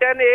10A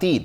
3,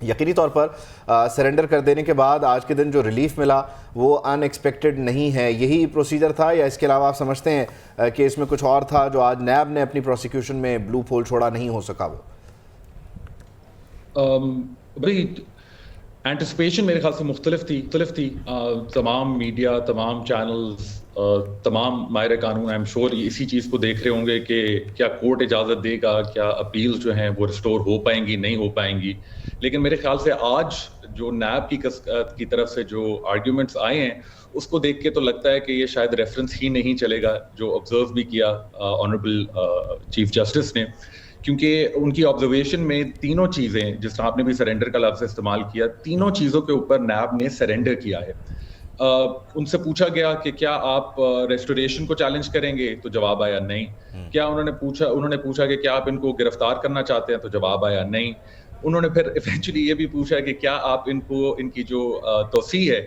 یقینی طور پر surrender کر دینے کے بعد آج کے دن جو ریلیف ملا وہ ان ایکسپیکٹڈ نہیں ہے، یہی پروسیجر تھا یا اس کے علاوہ آپ سمجھتے ہیں کہ اس میں کچھ اور تھا جو آج نیب نے اپنی پروسیکیوشن میں بلو پول چھوڑا نہیں ہو سکا؟ وہ بھائی اینٹیسپیشن میرے خیال سے مختلف تھی. تمام میڈیا، تمام چینلز، تمام ماہر قانون آئی ایم شور اسی چیز کو دیکھ رہے ہوں گے کہ کیا کورٹ اجازت دے گا، کیا اپیلز جو ہیں وہ ریسٹور ہو پائیں گی نہیں ہو پائیں گی. لیکن میرے خیال سے آج جو نیب کی طرف سے جو آرگیومنٹس آئے ہیں اس کو دیکھ کے تو لگتا ہے کہ یہ شاید ریفرنس ہی نہیں چلے گا، جو آبزرو بھی کیا آنریبل چیف جسٹس نے، کیونکہ ان کی آبزرویشن میں تینوں چیزیں، جس طرح آپ نے بھی سرنڈر کا لفظ استعمال کیا، تینوں چیزوں کے اوپر نیب نے سرنڈر کیا ہے. ان سے پوچھا گیا کہ کیا آپ ریسٹوریشن کو چیلنج کریں گے، تو جواب آیا نہیں. کیا انہوں نے پوچھا کہ کیا آپ ان کو گرفتار کرنا چاہتے ہیں، تو جواب آیا نہیں. انہوں نے پھر ایونچولی یہ بھی پوچھا کہ کیا آپ ان کی جو توسیع ہے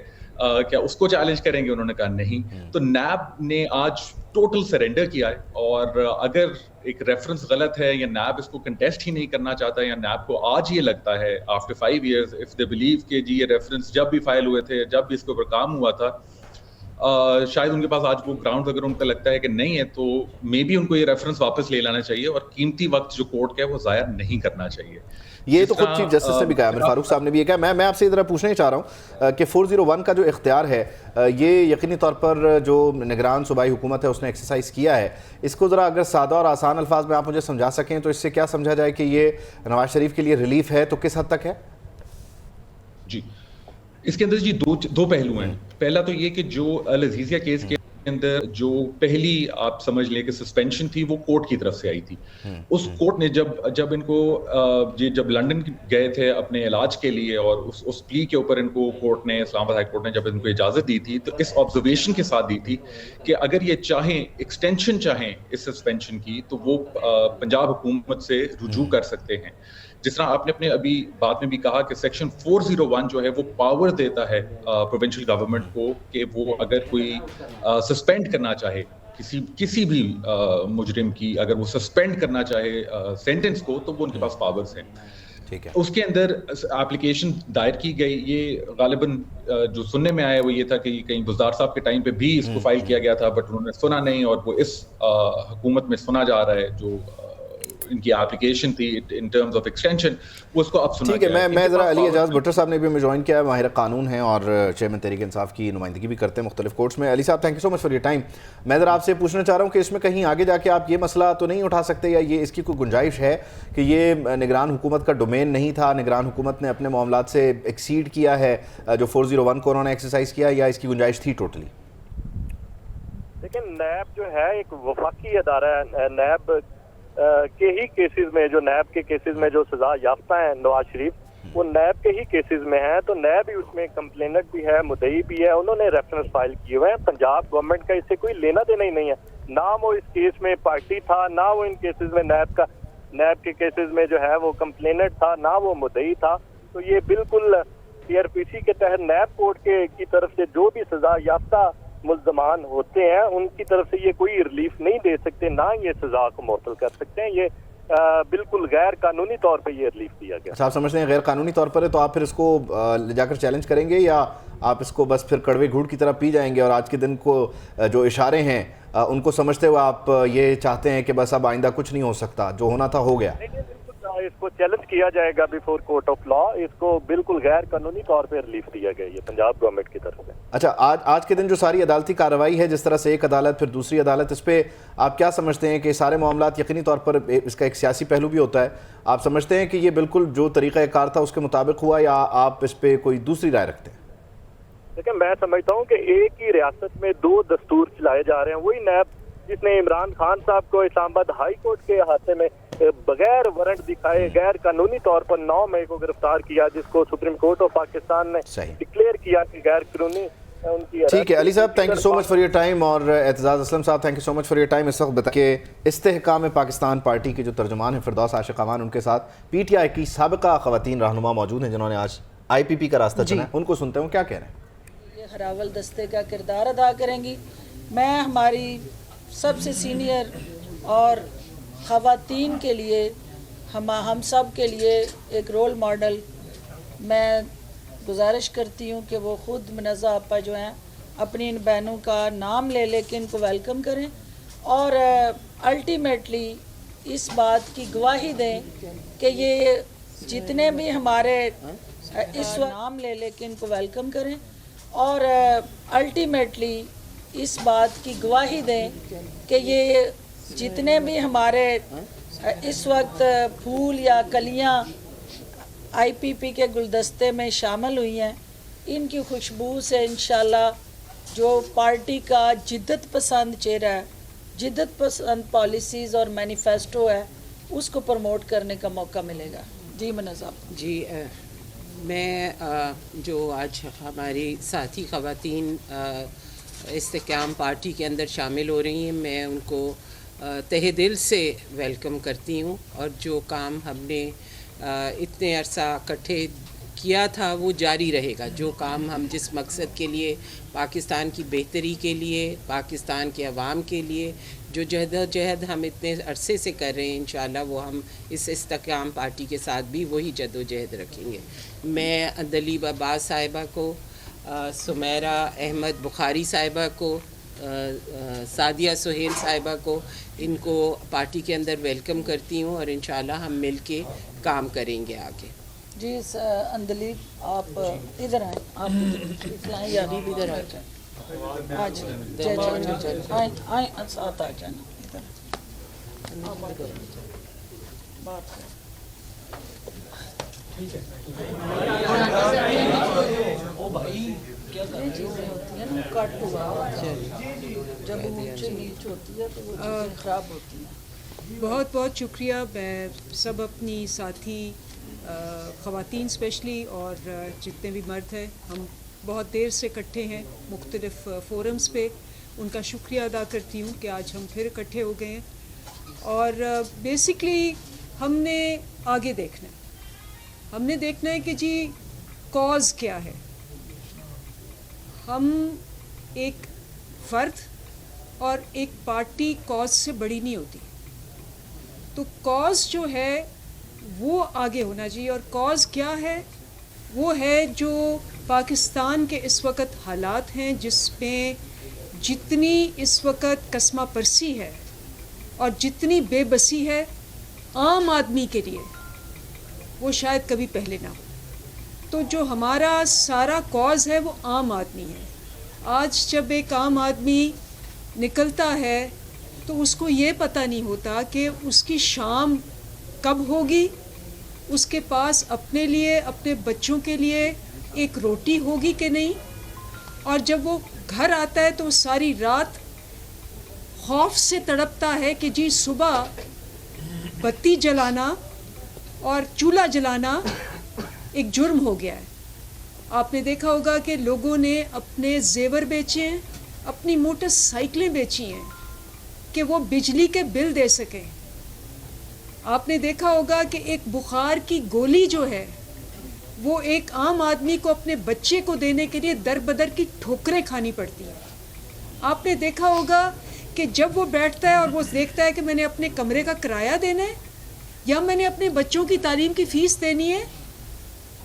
کیا اس کو چیلنج کریں گے، انہوں نے کہا نہیں. تو نیب نے آج ٹوٹل سرنڈر کیا ہے، اور اگر ایک ریفرنس غلط ہے یا نیب اس کو کنٹیسٹ ہی نہیں کرنا چاہتا، یا نیب کو آج یہ لگتا ہے after 5 years if they believe کہ جی یہ ریفرنس جب بھی فائل ہوئے تھے، جب بھی اس کے اوپر کام ہوا تھا، شاید ان کے پاس آج وہ گراؤنڈ اگر ان کا لگتا ہے کہ نہیں ہے، تو مے بی ان کو یہ ریفرنس واپس لے لانا چاہیے اور قیمتی وقت جو کورٹ کا ہے وہ ضائع نہیں کرنا چاہیے. یہ تو خود چیف جسٹس نے بھی کہا، عامر فاروق صاحب نے بھی یہ کہا. میں آپ سے ادھر پوچھنا ہی چاہ رہا ہوں کہ 401 کا جو اختیار ہے یہ یقینی طور پر جو نگران صوبائی حکومت ہے اس نے ایکسرسائز کیا ہے، اس کو ذرا اگر سادہ اور آسان الفاظ میں آپ مجھے سمجھا سکیں تو اس سے کیا سمجھا جائے کہ یہ نواز شریف کے لیے ریلیف ہے، تو کس حد تک ہے؟ جی اس کے اندر جی دو پہلو ہیں. پہلا تو یہ کہ جو العزیزیہ کیس کے اندر جو پہلی آپ سمجھ لیں کہ سسپینشن تھی وہ کورٹ کی طرف سے آئی تھی. اس کورٹ نے جب ان کو جب لنڈن گئے تھے اپنے علاج کے لیے، اور اس پلی کے اوپر ان کو کورٹ نے، اسلام آباد ہائی کورٹ نے جب ان کو اجازت دی تھی، تو اس آبزرویشن کے ساتھ دی تھی کہ اگر یہ چاہیں ایکسٹینشن چاہیں اس سسپینشن کی، تو وہ پنجاب حکومت سے رجوع کر سکتے ہیں. جس طرح آپ نے اپنے ابھی بات میں بھی کہا کہ سیکشن 401 جو ہے وہ پاور دیتا ہے پروونشل گورنمنٹ کو کہ وہ اگر کوئی سسپینڈ کرنا چاہے کسی بھی مجرم کی، اگر وہ سسپینڈ کرنا چاہے سینٹنس کو، تو وہ ان کے پاس پاورز ہیں. اس کے اندر اپلیکیشن دائر کی گئی. یہ غالباً جو سننے میں آیا وہ یہ تھا کہ کہیں بزدار صاحب کے ٹائم پہ بھی اس کو فائل کیا گیا تھا، بٹ انہوں نے سنا نہیں، اور وہ اس حکومت میں سنا جا رہا ہے. جو ان کی اپلیکیشن تھی ان ٹرمز آف ایکسٹینشن، وہ اس کو اب سنا گیا. ٹھیک ہے، میں ذرا علی اعجاز بھٹر صاحب نے بھی ہمیں جوائن کیا ہے، ماہر قانون ہیں اور چیئرمین تحریک انصاف کی نمائندگی بھی کرتے ہیں مختلف کورٹس میں. علی صاحب thank you so much for your time. میں ذرا آپ سے پوچھنا چاہ رہا ہوں کہ اس میں کہیں آگے جا کے آپ یہ مسئلہ تو نہیں اٹھا سکتے، یا یہ اس کی کوئی گنجائش ہے کہ یہ نگران حکومت کا ڈومین نہیں تھا، نگران حکومت نے اپنے معاملات سے ایکسیڈ کیا ہے جو 401 کو انہوں نے ایکسرسائز کیا، یا اس کی گنجائش تھی ٹوٹلی؟ لیکن نیب جو ہے ایک وفاقی ادارہ ہے. نیب کے ہی کیسز میں، جو نیب کے کیسز میں جو سزا یافتہ ہیں نواز شریف، وہ نیب کے ہی کیسز میں ہیں. تو نیب ہی اس میں کمپلیننٹ بھی ہے، مدعی بھی ہے. انہوں نے ریفرنس فائل کیے ہوئے ہیں. پنجاب گورنمنٹ کا اس سے کوئی لینا دینا ہی نہیں ہے. نہ وہ اس کیس میں پارٹی تھا، نہ وہ ان کیسز میں نیب کے کیسز میں جو ہے وہ کمپلیننٹ تھا، نہ وہ مدعی تھا. تو یہ بالکل CRPC کے تحت نیب کورٹ کی طرف سے جو بھی سزا یافتہ ملزمان ہوتے ہیں ان کی طرف سے یہ کوئی ریلیف نہیں دے سکتے، نہ یہ سزا کو معطل کر سکتے ہیں. یہ بالکل غیر قانونی طور پہ یہ ریلیف دیا گیا. آپ سمجھتے ہیں غیر قانونی طور پر ہے، تو آپ پھر اس کو لے جا کر چیلنج کریں گے، یا آپ اس کو بس پھر کڑوے گھوٹ کی طرح پی جائیں گے، اور آج کے دن کو جو اشارے ہیں ان کو سمجھتے ہوئے آپ یہ چاہتے ہیں کہ بس اب آئندہ کچھ نہیں ہو سکتا، جو ہونا تھا ہو گیا؟ اس کو چیلنج کیا جائے گا بیفور کورٹ آف لا. اس کو بالکل غیر قانونی طور پہ ریلیف دیا گیا یہ پنجاب گورنمنٹ کی طرف سے. اچھا، آج کے دن جو ساری عدالتی کارروائی ہے، جس طرح سے ایک عدالت پھر دوسری عدالت، اس پہ آپ کیا سمجھتے ہیں کہ سارے معاملات یقینی طور پر اس کا ایک سیاسی پہلو بھی ہوتا ہے، آپ سمجھتے ہیں کہ یہ بالکل جو طریقہ کار تھا اس کے مطابق ہوا، یا آپ اس پہ کوئی دوسری رائے رکھتے ہیں؟ لیکن میں سمجھتا ہوں کہ ایک ہی ریاست میں دو دستور چلائے جا رہے ہیں. وہی نیب جس نے عمران خان صاحب کو اسلام آباد ہائی کورٹ کے احاطے میں بغیر وارنٹ دکھائے غیر قانونی طور پر 9 مئی کو گرفتار کیا، جس کو سپریم کورٹ آف پاکستان نے ڈکلیئر کیا کہ غیر قانونی ان کی. ٹھیک ہے علی صاحب، thank you so much for your time. اور اعتزاز اسلم صاحب، thank you so much for your time. اس وقت بتا کہ استحکام پاکستان پارٹی کے جو ترجمان ہیں فردوس عاشق امان، ان کے ساتھ PTI کی سابقہ خواتین رہنما موجود ہیں جنہوں نے آج IPP کا راستہ چنا ہے. ان کو سنتے ہیں کیا کہہ رہے ہیں. یہ ہراول دستے کا کردار ادا کریں گی. میں ہماری سب سے سینئر اور خواتین کے لیے ہم سب کے لیے ایک رول ماڈل میں گزارش کرتی ہوں کہ وہ خود منزہ آپا جو ہیں اپنی ان بہنوں کا نام لے لے کے ان کو ویلکم کریں اور الٹیمیٹلی اس بات کی گواہی دیں کہ یہ جتنے بھی ہمارے اس نام لے لے کے ان کو ویلکم کریں اور الٹیمیٹلی اس بات کی گواہی دیں کہ یہ جتنے بھی ہمارے اس وقت پھول یا کلیاں آئی پی پی کے گلدستے میں شامل ہوئی ہیں، ان کی خوشبو سے انشاءاللہ جو پارٹی کا جدت پسند چہرہ ہے، جدت پسند پالیسیز اور مینیفیسٹو ہے، اس کو پروموٹ کرنے کا موقع ملے گا۔ جی منظم جی میں جو آج ہماری ساتھی خواتین استحکام پارٹی کے اندر شامل ہو رہی ہیں، میں ان کو تہہ دل سے ویلکم کرتی ہوں، اور جو کام ہم نے اتنے عرصہ اکٹھے کیا تھا وہ جاری رہے گا۔ جو کام ہم جس مقصد کے لیے، پاکستان کی بہتری کے لیے، پاکستان کے عوام کے لیے جو جہد و جہد ہم اتنے عرصے سے کر رہے ہیں، انشاءاللہ وہ ہم اس استحکام پارٹی کے ساتھ بھی وہی جد و جہد رکھیں گے۔ میں دلیب عباس صاحبہ کو، سمیرہ احمد بخاری صاحبہ کو، سعدیہ سہیل صاحبہ کو، ان کو پارٹی کے اندر ویلکم کرتی ہوں، اور انشاءاللہ ہم مل کے کام کریں گے آگے۔ جی اندلیب آپ ادھر آئیں، آپ ادھر یا بھی ادھر آ جائیں، آج آئیں ساتھ آ جانا ادھر بات کریں۔ یہ چیزیں ہوتی ہیں نا، کٹ ہوا جب اونچ نیچ ہوتی ہے تو وہ چیزیں خراب ہوتی ہیں۔ بہت بہت شکریہ۔ میں سب اپنی ساتھی خواتین اسپیشلی اور جتنے بھی مرد ہیں، ہم بہت دیر سے اکٹھے ہیں مختلف فورمز پہ، ان کا شکریہ ادا کرتی ہوں کہ آج ہم پھر اکٹھے ہو گئے ہیں۔ اور بیسکلی ہم نے آگے دیکھنا ہے، ہم نے دیکھنا ہے کہ جی کاز کیا ہے۔ ہم ایک فرد اور ایک پارٹی کاز سے بڑی نہیں ہوتی، تو کاز جو ہے وہ آگے ہونا چاہیے۔ اور کاز کیا ہے؟ وہ ہے جو پاکستان کے اس وقت حالات ہیں، جس میں جتنی اس وقت کسمہ پرسی ہے اور جتنی بے بسی ہے عام آدمی کے لیے، وہ شاید کبھی پہلے نہ ہو۔ تو جو ہمارا سارا کاز ہے وہ عام آدمی ہے۔ آج جب ایک عام آدمی نکلتا ہے تو اس کو یہ پتہ نہیں ہوتا کہ اس کی شام کب ہوگی، اس کے پاس اپنے لیے، اپنے بچوں کے لیے ایک روٹی ہوگی کہ نہیں، اور جب وہ گھر آتا ہے تو ساری رات خوف سے تڑپتا ہے کہ جی صبح بتی جلانا اور چولہا جلانا ایک جرم ہو گیا ہے۔ آپ نے دیکھا ہوگا کہ لوگوں نے اپنے زیور بیچے ہیں، اپنی موٹر سائیکلیں بیچی ہیں کہ وہ بجلی کے بل دے سکیں۔ آپ نے دیکھا ہوگا کہ ایک بخار کی گولی جو ہے وہ ایک عام آدمی کو اپنے بچے کو دینے کے لیے در بدر کی ٹھوکریں کھانی پڑتی ہیں۔ آپ نے دیکھا ہوگا کہ جب وہ بیٹھتا ہے اور وہ دیکھتا ہے کہ میں نے اپنے کمرے کا کرایہ دینا ہے یا میں نے اپنے بچوں کی تعلیم کی فیس دینی ہے،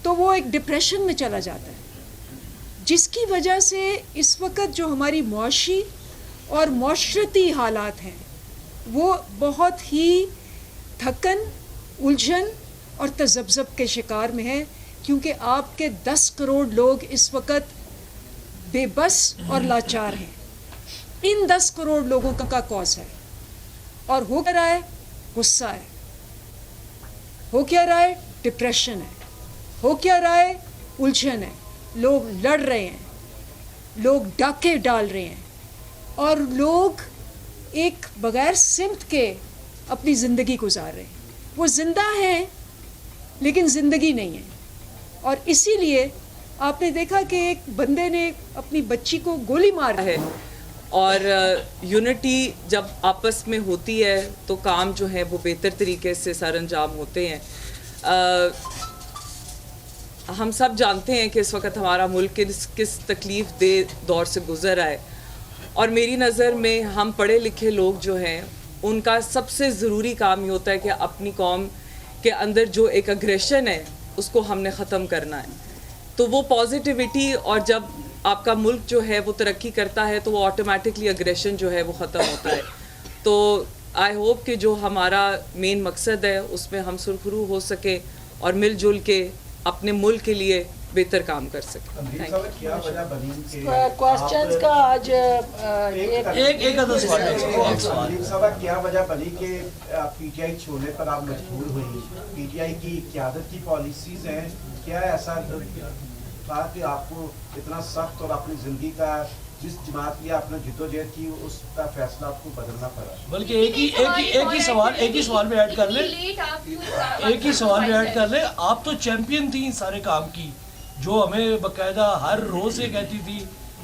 تو وہ ایک ڈپریشن میں چلا جاتا ہے، جس کی وجہ سے اس وقت جو ہماری معاشی اور معاشرتی حالات ہیں وہ بہت ہی تھکن، الجھن اور تذبذب کے شکار میں ہیں، کیونکہ آپ کے 10 کروڑ لوگ اس وقت بے بس اور لاچار ہیں۔ ان 10 کروڑ لوگوں کا کاز ہے، اور ہو کیا رہا ہے؟ غصہ ہے، ہو کیا رہا ہے؟ ڈپریشن ہے، ہو کیا رہا ہے؟ الجھن ہے۔ لوگ لڑ رہے ہیں، لوگ ڈاکے ڈال رہے ہیں، اور لوگ ایک بغیر سمت کے اپنی زندگی گزار رہے ہیں۔ وہ زندہ ہیں لیکن زندگی نہیں ہے۔ اور اسی لیے آپ نے دیکھا کہ ایک بندے نے اپنی بچی کو گولی مارا ہے، اور یونٹی جب آپس میں ہوتی ہے تو کام جو ہے وہ بہتر طریقے سے سر انجام ہوتے ہیں۔ ہم سب جانتے ہیں کہ اس وقت ہمارا ملک کس تکلیف دہ دور سے گزر رہا ہے، اور میری نظر میں ہم پڑھے لکھے لوگ جو ہیں ان کا سب سے ضروری کام یہ ہوتا ہے کہ اپنی قوم کے اندر جو ایک اگریشن ہے اس کو ہم نے ختم کرنا ہے. تو وہ پازیٹیوٹی، اور جب آپ کا ملک جو ہے وہ ترقی کرتا ہے تو وہ آٹومیٹکلی اگریشن جو ہے وہ ختم ہوتا ہے. تو آئی ہوپ کہ جو ہمارا مین مقصد ہے اس میں ہم سرخرو ہو سکے اور مل جل کے اپنے ملک کے لیے بہتر کام کر سکیں. کوسچنز کا آج ایک سوال کیا وجہ بنی کہ پی ٹی آئی چھوڑنے پر آپ مجبور ہوئی؟ پی ٹی آئی کی قیادت کی پالیسیز ہیں، کیا ایسا تھا کہ آپ کو اتنا سخت اور اپنی زندگی کا جس جماعت کی آپ نے جدوجہد کی اس کا فیصلہ آپ کو بدلنا پڑا؟ بلکہ ایک ہی سوال میں ایڈ کر لیں، آپ تو چیمپئن تھیں سارے کام کی، جو ہمیں باقاعدہ ہر روز یہ کہتی تھی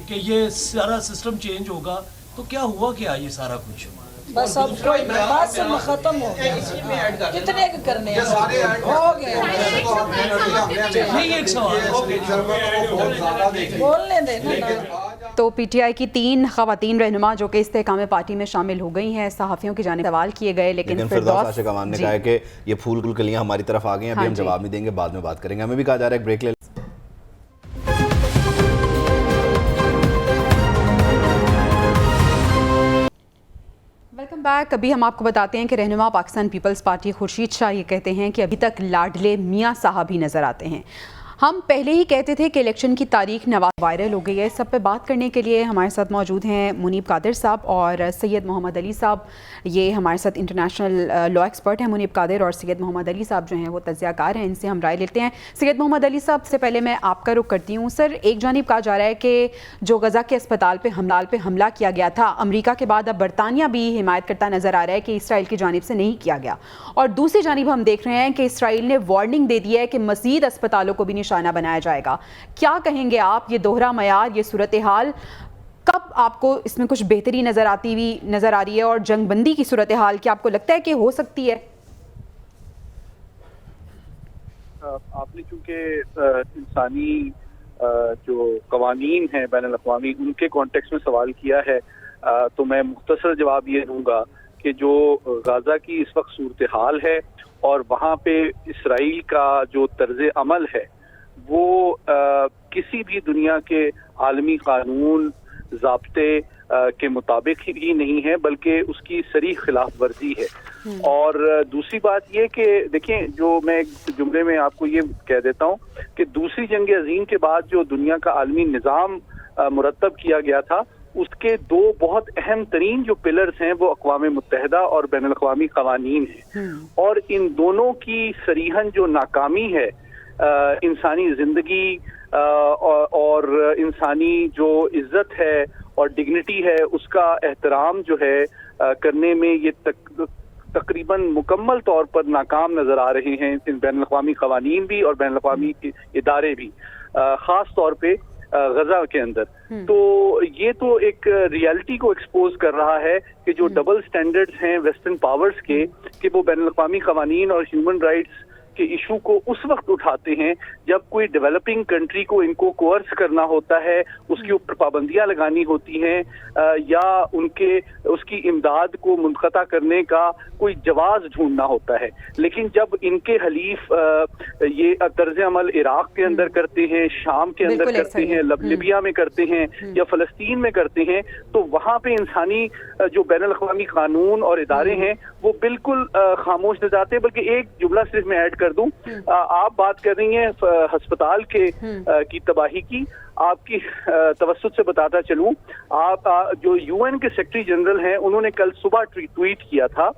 کہ یہ سارا سسٹم چینج ہوگا، تو کیا ہوا کیا یہ سارا کچھ؟ بس اب کوئی بات سے ختم ہو گیا، کتنے کرنے ہو گئے، بولنے دینا. تو پی ٹی آئی کی 3 خواتین رہنما جو کہ استحکام پارٹی میں شامل ہو گئی ہیں، صحافیوں کی جانب سوال کیے گئے، لیکن فردوس عاشق امان نے کہا ہے کہ یہ پھول پھول کلیاں ہماری طرف آ گئی ہیں، ابھی ہم جواب نہیں دیں گے، بعد میں بات کریں گے. ہمیں بھی کہا جا رہا ہے ایک بریک لے. Welcome back. ابھی ہم آپ کو بتاتے ہیں کہ رہنما پاکستان پیپلز پارٹی خورشید شاہ یہ کہتے ہیں کہ ابھی تک لاڈلے میاں صاحب ہی نظر آتے ہیں. ہم پہلے ہی کہتے تھے کہ الیکشن کی تاریخ وائرل ہو گئی ہے. سب پہ بات کرنے کے لیے ہمارے ساتھ موجود ہیں منیب قادر صاحب اور سید محمد علی صاحب. یہ ہمارے ساتھ انٹرنیشنل لا ایکسپرٹ ہیں. منیب قادر اور سید محمد علی صاحب جو ہیں وہ تجزیہ کار ہیں، ان سے ہم رائے لیتے ہیں. سید محمد علی صاحب سے پہلے میں آپ کا رخ کرتی ہوں. سر، ایک جانب کہا جا رہا ہے کہ جو غزہ کے اسپتال پہ حملہ کیا گیا تھا امریکہ کے بعد اب برطانیہ بھی حمایت کرتا نظر آ رہا ہے کہ اسرائیل کی جانب سے نہیں کیا گیا، اور دوسری جانب ہم دیکھ رہے ہیں کہ اسرائیل نے وارننگ دے دی ہے کہ مزید اسپتالوں کو بھی نشانہ بنایا جائے گا. کیا کہیں گے آپ؟ یہ دوہرا معیار، یہ صورتحال کب آپ کو اس میں کچھ بہتری نظر آ رہی ہے، اور جنگ بندی کی صورتحال کیا آپ کو لگتا ہے کہ ہو سکتی ہے؟ آپ نے چونکہ انسانی جو قوانین ہیں بین الاقوامی ان کے کانٹیکس میں سوال کیا ہے، تو میں مختصر جواب یہ دوں گا کہ جو غزہ کی اس وقت صورتحال ہے اور وہاں پہ اسرائیل کا جو طرز عمل ہے وہ کسی بھی دنیا کے عالمی قانون ضابطے کے مطابق ہی نہیں ہے، بلکہ اس کی صریح خلاف ورزی ہے. اور دوسری بات یہ کہ دیکھیں، جو میں ایک جملے میں آپ کو یہ کہہ دیتا ہوں کہ دوسری جنگ عظیم کے بعد جو دنیا کا عالمی نظام مرتب کیا گیا تھا، اس کے 2 بہت اہم ترین جو پلرز ہیں وہ اقوام متحدہ اور بین الاقوامی قوانین ہیں، اور ان دونوں کی صریحاً جو ناکامی ہے انسانی زندگی اور انسانی جو عزت ہے اور ڈگنیٹی ہے اس کا احترام جو ہے کرنے میں یہ تقریباً مکمل طور پر ناکام نظر آ رہے ہیں بین الاقوامی قوانین بھی اور بین الاقوامی ادارے بھی، خاص طور پہ غزہ کے اندر. تو یہ تو ایک ریالٹی کو ایکسپوز کر رہا ہے کہ جو ڈبل سٹینڈرڈز ہیں ویسٹرن پاورز کے، کہ وہ بین الاقوامی قوانین اور ہیومن رائٹس کے ایشو کو اس وقت اٹھاتے ہیں جب کوئی ڈیولپنگ کنٹری کو ان کو کوئرس کرنا ہوتا ہے، اس کے اوپر پابندیاں لگانی ہوتی ہیں، یا اس کی امداد کو منقطع کرنے کا کوئی جواز ڈھونڈنا ہوتا ہے. لیکن جب ان کے حلیف یہ طرز عمل عراق کے اندر کرتے ہیں، شام کے اندر کرتے ہیں، لیبیا میں کرتے ہیں یا فلسطین میں کرتے ہیں، تو وہاں پہ انسانی جو بین الاقوامی قانون اور ادارے ہیں وہ بالکل خاموش نظر آتے ہیں. بلکہ ایک جملہ صرف میں ایڈ کر دوں، آپ بات کر رہی ہیں ہسپتال کی تباہی کی. آپ کی توسط سے بتاتا چلوں، آپ جو یو این کے سیکرٹری جنرل ہیں انہوں نے کل صبح ٹویٹ کیا تھا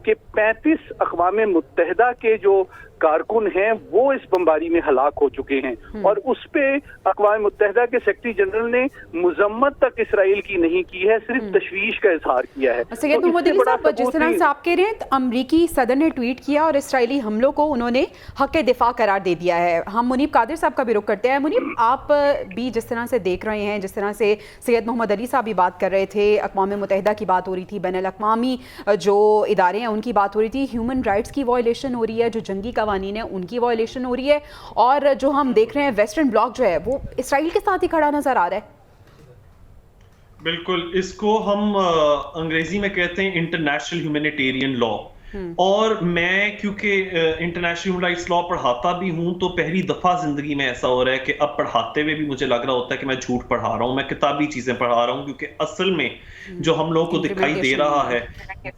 کہ 35 اقوام متحدہ کے جو کارکن ہیں وہ اس بمباری میں ہلاک ہو چکے ہیں، اور اس پہ اقوام متحدہ کے سیکرٹری جنرل نے مذمت تک اسرائیل کی نہیں کی ہے، صرف تشویش کا اظہار کیا ہے. سید محمد علی صاحب، جس طرح سے آپ کہہ رہے ہیں امریکی صدر نے ٹویٹ کیا اور اسرائیلی حملوں کو انہوں نے حق دفاع قرار دے دیا ہے. ہم منیب قادر صاحب کا بھی رخ کرتے ہیں. منیب، آپ بھی جس طرح سے دیکھ رہے ہیں، جس طرح سے سید محمد علی صاحب بھی بات کر رہے تھے، اقوام متحدہ کی بات ہو رہی تھی، بین الاقوامی جو ادارے ہیں ان کی بات ہو رہی تھی، ہیومن رائٹس کی وائلیشن ہو رہی ہے، جو جنگی قوانین ہیں ان کی وائلیشن ہو رہی ہے، اور جو ہم دیکھ رہے ہیں ویسٹرن بلاک جو ہے وہ اسرائیل کے ساتھ ہی کھڑا نظر آ رہا ہے. بالکل، اس کو ہم انگریزی میں کہتے ہیں انٹرنیشنل ہیومینیٹیرین لا. اور میں کیونکہ انٹرنیشنل ہیومن رائٹس لا پڑھاتا بھی ہوں تو پہلی دفعہ زندگی میں ایسا ہو رہا ہے کہ اب پڑھاتے ہوئے بھی مجھے لگ رہا ہوتا ہے کہ میں جھوٹ پڑھا رہا ہوں, میں کتابی چیزیں پڑھا رہا ہوں, کیونکہ اصل میں جو ہم لوگوں کو دکھائی دے رہا ہے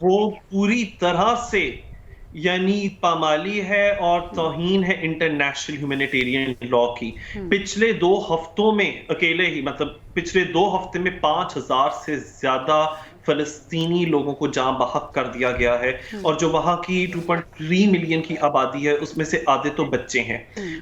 وہ پوری طرح سے یعنی پامالی ہے اور توہین ہے انٹرنیشنل ہیومینیٹیرین لا کی. پچھلے 2 ہفتوں میں اکیلے ہی پچھلے 2 ہفتے میں 5000 سے زیادہ فلسطینی لوگوں کو جاں بحق کر دیا گیا ہے, اور جو وہاں کی 2.3 ملین کی آبادی ہے اس میں سے آدھے تو بچے ہیں,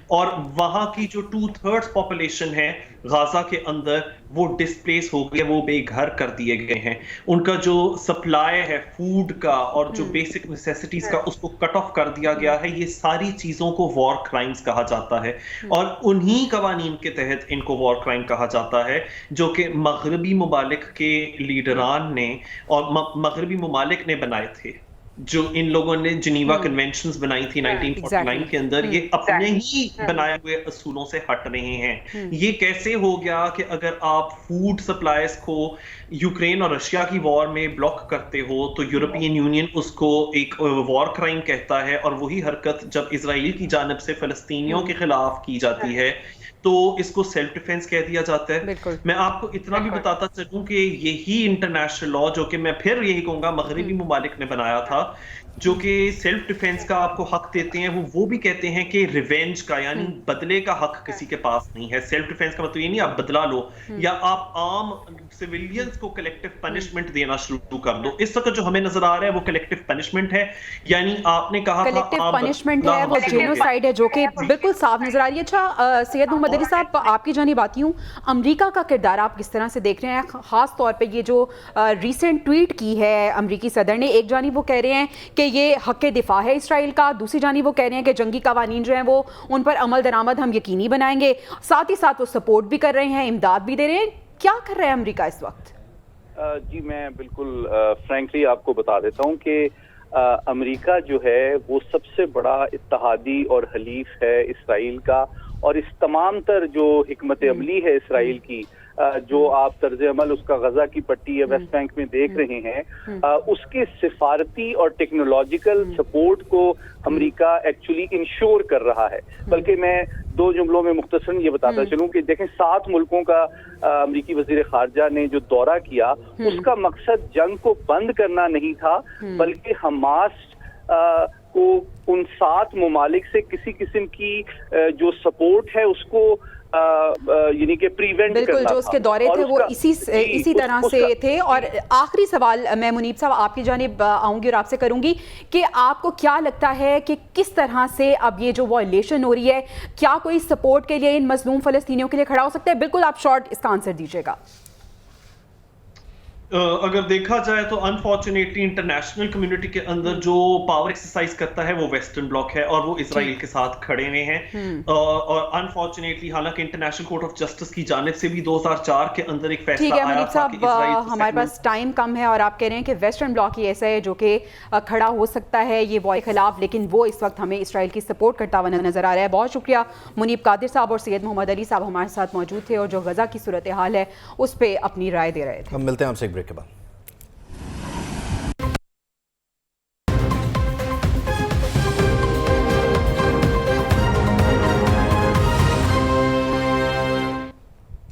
اور وہاں کی جو 2/3 پاپولیشن ہے غازہ کے اندر وہ ڈسپلیس ہو گئے, وہ بے گھر کر دیے گئے ہیں. ان کا جو سپلائی ہے فوڈ کا اور جو بیسک نیسیسٹیز کا اس کو کٹ آف کر دیا گیا ہے. یہ ساری چیزوں کو وار کرائمز کہا جاتا ہے, اور انہی قوانین کے تحت ان کو وار کرائم کہا جاتا ہے جو کہ مغربی ممالک کے لیڈران نے اور مغربی ممالک نے بنائے تھے. جو ان لوگوں نے جنیوا کنونشنز بنائی تھی 1949 کے اندر, یہ اپنے ہی بنائے ہوئے اصولوں سے ہٹ رہے ہیں. یہ کیسے ہو گیا کہ اگر آپ فوڈ سپلائز کو یوکرین اور رشیا کی وار میں بلاک کرتے ہو تو یورپین یونین اس کو ایک وار کرائم کہتا ہے, اور وہی حرکت جب اسرائیل کی جانب سے فلسطینیوں کے خلاف کی جاتی ہے تو اس کو سیلف ڈیفense کہہ دیا جاتا ہے. میں آپ کو اتنا بھی بتاتا چلوں کہ یہی انٹرنیشنل لا جو کہ میں پھر یہی کہوں گا مغربی ممالک نے بنایا تھا, جو کہ سیلف ڈیفense کا آپ کو حق دیتے ہیں, وہ بھی کہتے ہیں کہ ریونج کا یعنی بدلے کا حق کسی کے پاس نہیں ہے. سیلف ڈیفense کا مطلب یہ نہیں آپ بدلا لو یا آپ عام سویلینز کو کلیکٹیو پنشمنٹ دینا شروع کر دو. اس وقت جو ہمیں نظر آ رہا ہے وہ کلیکٹیو پنشمنٹ ہے, یعنی آپ نے کہا کلیکٹیو پنشمنٹ ہے, وہ جینوسائیڈ ہے جو کہ بالکل صاف نظر آ رہی ہے. اچھا سید محمد علی صاحب, آپ کی جانب آتی ہوں, امریکہ کا کردار آپ کس طرح سے دیکھ رہے ہیں, خاص طور پہ یہ جو ریسنٹ ٹویٹ کی ہے امریکی صدر نے؟ ایک جانب وہ کہہ رہے ہیں کہ یہ حق دفاع ہے اسرائیل کا, دوسری جانب وہ کہہ رہے ہیں کہ جنگی قوانین جو ہیں وہ ان پر عمل درآمد ہم یقینی بنائیں گے, ساتھ ہی ساتھ وہ سپورٹ بھی کر رہے ہیں, امداد بھی دے رہے ہیں. کیا کر رہا ہے امریکہ اس وقت؟ جی میں بالکل فرینکلی آپ کو بتا دیتا ہوں کہ امریکہ جو ہے وہ سب سے بڑا اتحادی اور حلیف ہے اسرائیل کا, اور اس تمام تر جو حکمت عملی ہے اسرائیل کی, جو آپ طرز عمل اس کا غزہ کی پٹی یا ویسٹ بینک میں دیکھ رہے ہیں, اس کے سفارتی اور ٹیکنالوجیکل سپورٹ کو امریکہ ایکچولی انشور کر رہا ہے. بلکہ میں 2 جملوں میں مختصراً یہ بتاتا چلوں کہ دیکھیں 7 ملکوں کا امریکی وزیر خارجہ نے جو دورہ کیا, اس کا مقصد جنگ کو بند کرنا نہیں تھا, بلکہ حماس کو ان 7 ممالک سے کسی قسم کی جو سپورٹ ہے اس کو یعنی کہ پریونٹ کرنا تھا. بالکل, جو اس کے دورے تھے وہ اسی طرح سے تھے. اور آخری سوال میں منیب صاحب آپ کی جانب آؤں گی اور آپ سے کروں گی کہ آپ کو کیا لگتا ہے کہ کس طرح سے اب یہ جو وائلیشن ہو رہی ہے, کیا کوئی سپورٹ کے لیے ان مظلوم فلسطینیوں کے لیے کھڑا ہو سکتا ہے؟ بالکل آپ شارٹ اس کا آنسر دیجیے گا. اگر دیکھا جائے تو انفارچونیٹلی انٹرنیشنل کمیونٹی کے اندر جو پاور ایکسرسائز کرتا ہے وہ ویسٹرن بلاک ہے, اور وہ اسرائیل کے ساتھ کھڑے ہوئے ہیں. اور انفارچونیٹلی حالانکہ انٹرنیشنل کورٹ آف جسٹس کی جانب سے بھی 2004 کے اندر ایک فیصلہ آیا تھا کہ اسرائیل, ہمارے پاس ٹائم کم ہے اور آپ کہہ رہے ہیں کہ ویسٹرن بلاک ہی ایسا ہے جو کہ کھڑا ہو سکتا ہے یہ وار کے خلاف, لیکن وہ اس وقت ہمیں اسرائیل کی سپورٹ کرتا ہوا نظر آ رہا ہے. بہت شکریہ منیب قادر صاحب اور سید محمد علی صاحب ہمارے ساتھ موجود تھے اور جو غزہ کی صورتحال ہے اس پہ اپنی رائے دے رہے تھے. ہم ملتے ہیں آپ سے ایک بریک کے بعد.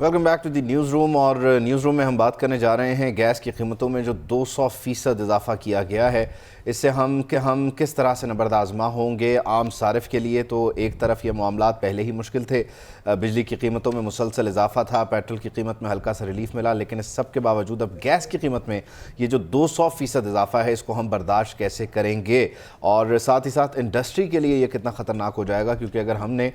Welcome back to the news room. اور نیوز روم میں ہم بات کرنے جا رہے ہیں گیس کی قیمتوں میں جو 200% اضافہ کیا گیا ہے, اس سے ہم کس طرح سے نبرد آزما ہوں گے عام صارف کے لیے. تو ایک طرف یہ معاملات پہلے ہی مشکل تھے, بجلی کی قیمتوں میں مسلسل اضافہ تھا, پیٹرول کی قیمت میں ہلکا سا ریلیف ملا, لیکن اس سب کے باوجود اب گیس کی قیمت میں یہ جو 200% اضافہ ہے اس کو ہم برداشت کیسے کریں گے, اور ساتھ ہی ساتھ انڈسٹری کے لیے یہ کتنا خطرناک ہو جائے گا. کیونکہ اگر ہم نے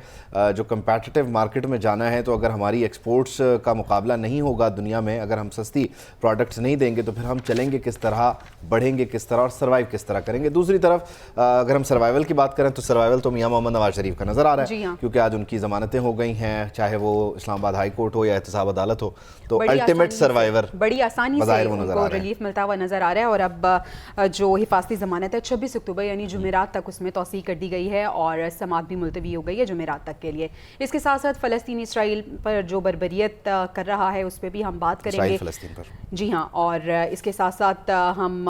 جو کمپیٹیٹیو مارکیٹ میں جانا ہے تو اگر ہماری ایکسپورٹس کا مقابلہ نہیں ہوگا دنیا میں, اگر ہم سستی پروڈکٹس نہیں دیں گے تو پھر ہم چلیں گے کس طرح, بڑھیں گے کس طرح اور سروائیو کس طرح کریں گے. دوسری طرف اگر ہم سروائیول کی بات کریں تو سروائیول تو میاں محمد نواز شریف کا نظر آ رہا ہے, کیونکہ آج ان کی ضمانتیں ہو گئی ہیں, چاہے وہ اسلام آباد ہائی کورٹ ہو یا احتساب عدالت ہو, تو الٹیمیٹ سروائیور بڑی آسانی سے ان کو ریلیف ملتا ہوا نظر آ رہا ہے. اور اب جو حفاظتی ضمانت ہے 26 اکتوبر یعنی جمعرات تک اس میں توسیع کر دی گئی ہے اور سماعت بھی ملتوی ہو گئی ہے جمعرات تک کے لیے. اس کے ساتھ ساتھ فلسطین اسرائیل پر جو بربریت کر رہا ہے اس پہ بھی ہم بات کریں گے. جی ہاں, اور اس کے ساتھ ساتھ ہم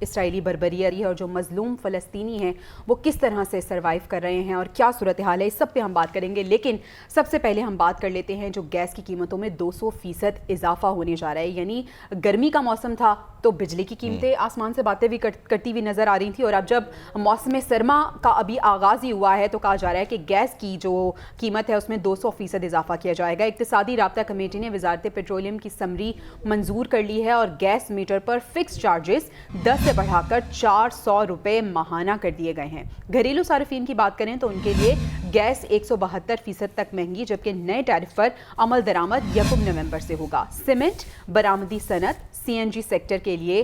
اسرائیلی بربریت اور جو مظلوم فلسطینی ہیں وہ کس طرح سے سروائیو کر رہے ہیں اور کیا صورتحال ہے، اس سب پہ ہم بات کریں گے. لیکن سب سے پہلے ہم بات کر لیتے ہیں جو گیس کی قیمتوں میں 200% اضافہ ہونے جا رہا ہے. یعنی گرمی کا موسم تھا تو بجلی کی قیمتیں آسمان سے باتیں بھی کرتی ہوئی نظر آ رہی تھی، اور اب جب موسم سرما کا ابھی آغاز ہی ہوا ہے تو کہا جا رہا ہے کہ گیس کی جو قیمت ہے اس میں 200% اضافہ کیا جائے گا. اقتصادی رابطہ کمیٹی نے وزارت پیٹرولیم کی سمری منظور کر لی ہے اور گیس میٹر پر فکس چارجز 10 سے بڑھا کر 400 روپے ماہانہ کر دیے گئے ہیں. گھریلو صارفین کی بات کریں تو ان کے لیے گیس 172% تک مہنگی، جبکہ نئے ٹیرف پر عمل درآمد 1 نومبر سے ہوگا. سیمنٹ برآمدی صنعت CNG سیکٹر کے لیے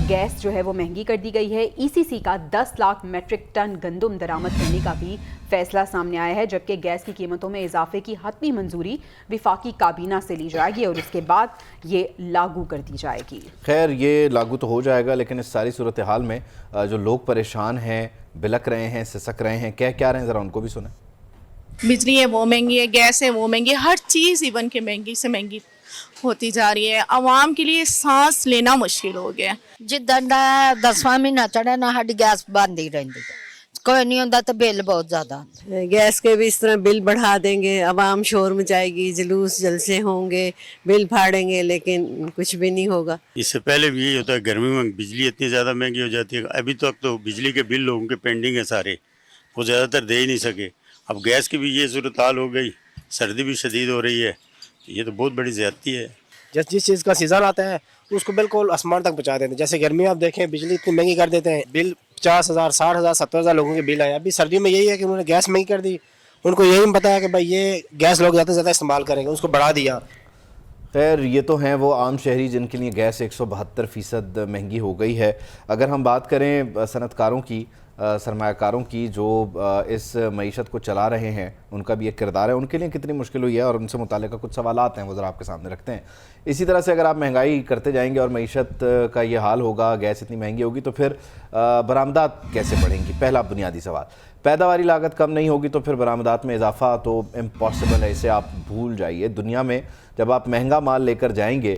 گیس جو ہے وہ مہنگی کر دی گئی ہے. ECC کا 10 لاکھ میٹرک ٹن گندم درآمد کرنے کا بھی فیصلہ سامنے آیا ہے، جبکہ گیس کی قیمتوں میں اضافے کی حتمی منظوری وفاقی کابینہ سے لی جائے گی اور اس کے بعد یہ لاگو کر دی جائے گی. خیر یہ لاگو تو ہو جائے گا، لیکن اس ساری صورتحال میں جو لوگ پریشان ہیں، بلک رہے ہیں، سسک رہے ہیں، کیا رہے ہیں، ذرا ان کو بھی سنیں. بجلی ہے وہ مہنگی ہے، گیس ہے وہ مہنگی ہے، ہر چیز ایون کہ مہنگی سے مہنگی ہوتی جا رہی ہے. عوام کے لیے سانس لینا مشکل ہو گیا. جدن دا 10واں مہینہ چڑھا نا ہاڈی گیس بند ہی رہندی، کوئی نہیں ہوندا تو بل بہت زیادہ. گیس کے بھی اس طرح بل بڑھا دیں گے، عوام شور مچائے گی، جلوس جلسے ہوں گے، بل پھاڑیں گے، لیکن کچھ بھی نہیں ہوگا. اس سے پہلے بھی یہی ہوتا ہے، گرمی میں بجلی اتنی زیادہ مہنگی ہو جاتی ہے. ابھی تک تو بجلی کے بل لوگوں کے پینڈنگ ہیں سارے، وہ زیادہ تر دے ہی نہیں سکے. اب گیس کی بھی یہ صورتحال ہو گئی، سردی بھی شدید ہو رہی ہے، یہ تو بہت بڑی زیادتی ہے. جس چیز کا سیزن آتا ہے اس کو بالکل آسمان تک پہنچا دیتے ہیں. جیسے گرمی میں آپ دیکھیں بجلی اتنی مہنگی کر دیتے ہیں، بل 50,000 60,000 70,000 لوگوں کے بل آئے. ابھی سردیوں میں یہی ہے کہ انہوں نے گیس مہنگی کر دی، ان کو یہی بتایا کہ بھائی یہ گیس لوگ زیادہ سے زیادہ استعمال کریں گے، اس کو بڑھا دیا. خیر یہ تو ہیں وہ عام شہری جن کے لیے گیس 172% مہنگی ہو گئی ہے. اگر ہم بات کریں صنعت کاروں کی، سرمایہ کاروں کی جو اس معیشت کو چلا رہے ہیں، ان کا بھی ایک کردار ہے، ان کے لیے کتنی مشکل ہوئی ہے اور ان سے متعلقہ کچھ سوالات ہیں وہ ذرا آپ کے سامنے رکھتے ہیں. اسی طرح سے اگر آپ مہنگائی کرتے جائیں گے اور معیشت کا یہ حال ہوگا، گیس اتنی مہنگی ہوگی تو پھر برآمدات کیسے بڑھیں گی؟ پہلا بنیادی سوال. پیداواری لاگت کم نہیں ہوگی تو پھر برآمدات میں اضافہ تو امپاسبل ہے، اسے آپ بھول جائیے. دنیا میں جب آپ مہنگا مال لے کر جائیں گے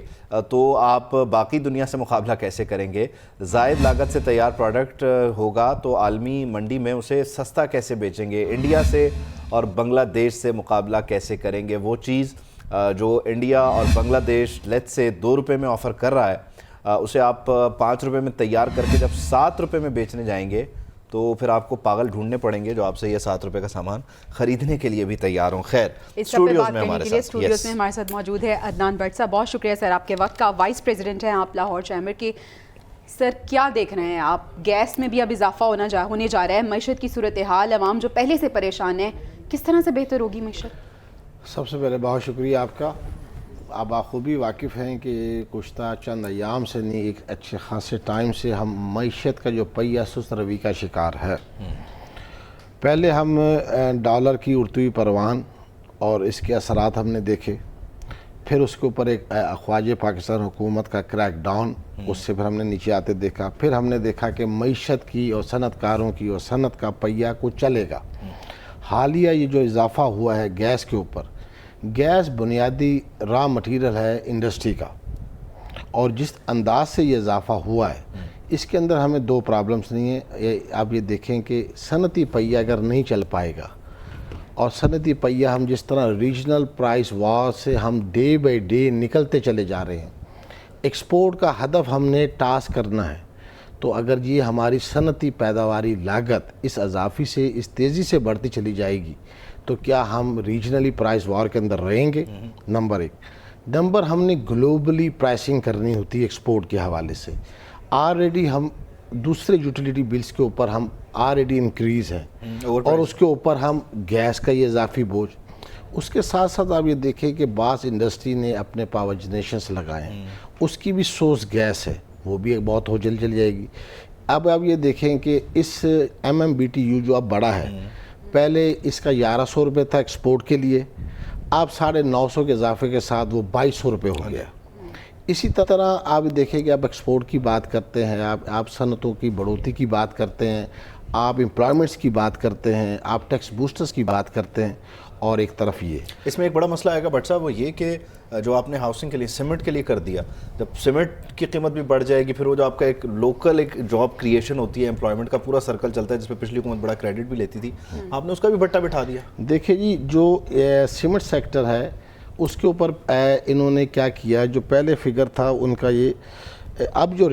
تو آپ باقی دنیا سے مقابلہ کیسے کریں گے؟ زائد لاگت سے تیار پروڈکٹ ہوگا تو عالمی منڈی میں اسے سستا کیسے بیچیں گے؟ انڈیا سے اور بنگلہ دیش سے مقابلہ کیسے کریں گے؟ وہ چیز جو انڈیا اور بنگلہ دیش لیٹ سے 2 روپے میں آفر کر رہا ہے، اسے آپ 5 روپے میں تیار کر کے جب 7 روپے میں بیچنے جائیں گے تو پھر آپ کو پاگل ڈھونڈنے پڑیں گے جو آپ سے یہ 7 روپے کا سامان خریدنے کے لیے بھی تیار ہوں. خیر اسٹوڈیوز میں ہمارے ساتھ موجود ہے عدنان بٹ صاحب. بہت شکریہ سر آپ کے وقت کا. وائس پریزیڈنٹ ہیں آپ لاہور چیمبر کے. سر کیا دیکھ رہے ہیں آپ؟ گیس میں بھی اب اضافہ ہونے جا رہا ہے، معیشت کی صورتحال، عوام جو پہلے سے پریشان ہے، کس طرح سے بہتر ہوگی معیشت؟ سب سے پہلے بہت شکریہ آپ کا. آپ بخوبی واقف ہیں کہ گزشتہ چند ایام سے نہیں، ایک اچھے خاصے ٹائم سے ہم معیشت کا جو پہیہ سست روی کا شکار ہے. پہلے ہم ڈالر کی اڑتی ہوئی پروان اور اس کے اثرات ہم نے دیکھے، پھر اس کے اوپر ایک خواجہ پاکستان حکومت کا کریک ڈاؤن، اس سے پھر ہم نے نیچے آتے دیکھا. پھر ہم نے دیکھا کہ معیشت کی اور صنعت کاروں کی اور صنعت کا پہیہ کو چلے گا. حالیہ یہ جو اضافہ ہوا ہے گیس کے اوپر، گیس بنیادی را مٹیریل ہے انڈسٹری کا، اور جس انداز سے یہ اضافہ ہوا ہے اس کے اندر ہمیں 2 پرابلمز نہیں ہیں. آپ یہ دیکھیں کہ صنعتی پہیہ اگر نہیں چل پائے گا، اور صنعتی پہیہ ہم جس طرح ریجنل پرائس وار سے ہم ڈے بائی ڈے نکلتے چلے جا رہے ہیں، ایکسپورٹ کا ہدف ہم نے ٹاسک کرنا ہے، تو اگر یہ ہماری صنعتی پیداواری لاگت اس اضافی سے اس تیزی سے بڑھتی چلی جائے گی تو کیا ہم ریجنلی پرائس وار کے اندر رہیں گے؟ نمبر 1. نمبر ہم نے گلوبلی پرائسنگ کرنی ہوتی ہے ایکسپورٹ کے حوالے سے. آلریڈی ہم دوسرے یوٹیلیٹی بلز کے اوپر ہم آلریڈی انکریز ہیں، اور اس کے اوپر ہم گیس کا یہ اضافی بوجھ. اس کے ساتھ ساتھ آپ یہ دیکھیں کہ بعض انڈسٹری نے اپنے پاور جنریشنز لگائے ہیں، اس کی بھی سورس گیس ہے، وہ بھی بہت ہو چل جائے گی. اب آپ یہ دیکھیں کہ اس MMBTU جو اب بڑا ہے، پہلے اس کا 1100 روپے تھا ایکسپورٹ کے لیے، اب 950 کے اضافے کے ساتھ وہ 2200 روپے ہو گیا. اسی طرح آپ دیکھیں کہ آپ ایکسپورٹ کی بات کرتے ہیں، آپ صنعتوں کی بڑھوتری کی بات کرتے ہیں، آپ امپلائمنٹس کی بات کرتے ہیں, آپ ٹیکس بوسٹرز کی بات کرتے ہیں, اور ایک طرف یہ اس میں ایک بڑا مسئلہ آئے گا بٹ صاحب, وہ یہ کہ جو آپ نے ہاؤسنگ کے لیے سیمنٹ کے لیے کر دیا, جب سیمنٹ کی قیمت بھی بڑھ جائے گی, پھر وہ جو آپ کا ایک لوکل ایک جاب کریشن ہوتی ہے, امپلائمنٹ کا پورا سرکل چلتا ہے, جس پہ پچھلی حکومت بڑا کریڈٹ بھی لیتی تھی, آپ نے اس کا بھی بٹا بٹھا دیا. دیکھیں جی, جو سیمنٹ سیکٹر ہے اس کے اوپر انہوں نے کیا کیا, جو پہلے فگر تھا ان کا یہ, اب جو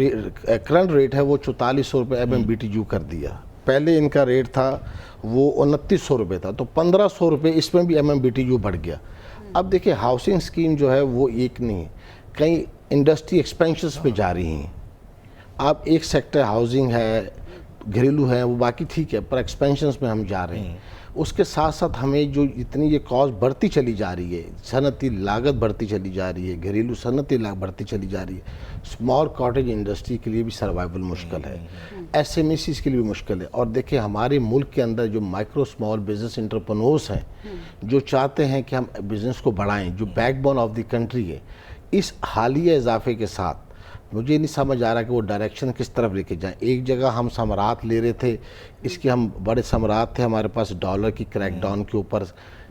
کرنٹ ریٹ ہے وہ 4400 روپے MMBTU کر دیا. پہلے ان کا ریٹ تھا وہ 2900 روپے تھا, تو 1500 روپے اس میں بھی MMBTU بڑھ گیا. اب دیکھیں ہاؤسنگ اسکیم جو ہے وہ ایک نہیں ہے, کئی انڈسٹری ایکسپینشنز پہ جا رہی ہیں. آپ ایک سیکٹر ہاؤسنگ ہے, گھریلو ہے, وہ باقی ٹھیک ہے, پر ایکسپینشنز میں ہم جا رہے ہیں. اس کے ساتھ ساتھ ہمیں جو اتنی یہ کاسٹ بڑھتی چلی جا رہی ہے, صنعتی لاگت بڑھتی چلی جا رہی ہے, گھریلو صنعتی لاگت بڑھتی چلی جا رہی ہے, اسمال کاٹیج انڈسٹری کے لیے بھی سروائیول مشکل ہے, SMEs کے لیے بھی مشکل ہے. اور دیکھیں ہمارے ملک کے اندر جو مائکرو اسمال بزنس انٹرپرنورز ہیں, جو چاہتے ہیں کہ ہم بزنس کو بڑھائیں, جو back bone of the country ہے, اس حالیہ اضافے کے ساتھ مجھے نہیں سمجھ آ رہا کہ وہ ڈائریکشن کس طرف لے کے جائیں. ایک جگہ ہم ثمرات لے رہے تھے, اس کے ہم بڑے ثمرات تھے ہمارے پاس ڈالر کی کریک ڈاؤن کے اوپر,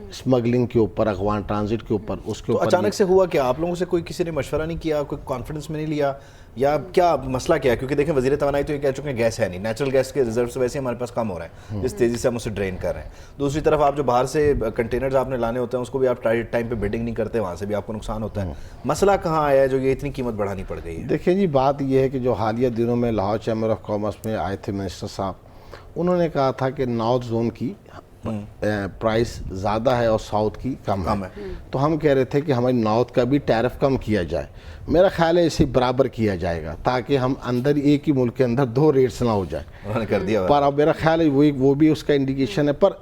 اسمگلنگ کے اوپر, افغان ٹرانزٹ کے اوپر. اس کے اوپر اچانک سے ہوا کہ آپ لوگوں سے کوئی کسی نے مشورہ نہیں کیا, کوئی کانفیڈنس میں نہیں لیا, یا کیا مسئلہ کیا ہے؟ کیونکہ دیکھیں وزیر توانائی تو یہ کہہ چکے ہیں گیس ہے نہیں, نیچرل گیس کے ریزروز ویسے ہمارے پاس کم ہو رہے ہیں جس تیزی سے ہم اسے ڈرین کر رہے ہیں. دوسری طرف آپ جو باہر سے کنٹینرز آپ نے لانے ہوتے ہیں اس کو بھی آپ ٹائم پہ بڈنگ نہیں کرتے, وہاں سے بھی آپ کو نقصان ہوتا ہے. مسئلہ کہاں آیا ہے جو یہ اتنی قیمت بڑھانی پڑ گئی ہے؟ دیکھیں جی, بات یہ ہے کہ جو حالیہ دنوں میں لاہور چیمبر آف کامرس میں آئے تھے منسٹر صاحب, انہوں نے کہا تھا کہ نارتھ زون کی پرائس زیادہ ہے اور ساؤتھ کی کم ہے. تو ہم کہہ رہے تھے کہ ہماری نارتھ کا بھی ٹیرف کم کیا جائے. میرا خیال ہے اسے برابر کیا جائے گا تاکہ ہم اندر ایک ہی ملک کے اندر دو ریٹس نہ ہو جائیں. انہوں نے کر دیا, پر اب میرا خیال ہے وہ بھی اس کا انڈیکیشن ہے. پر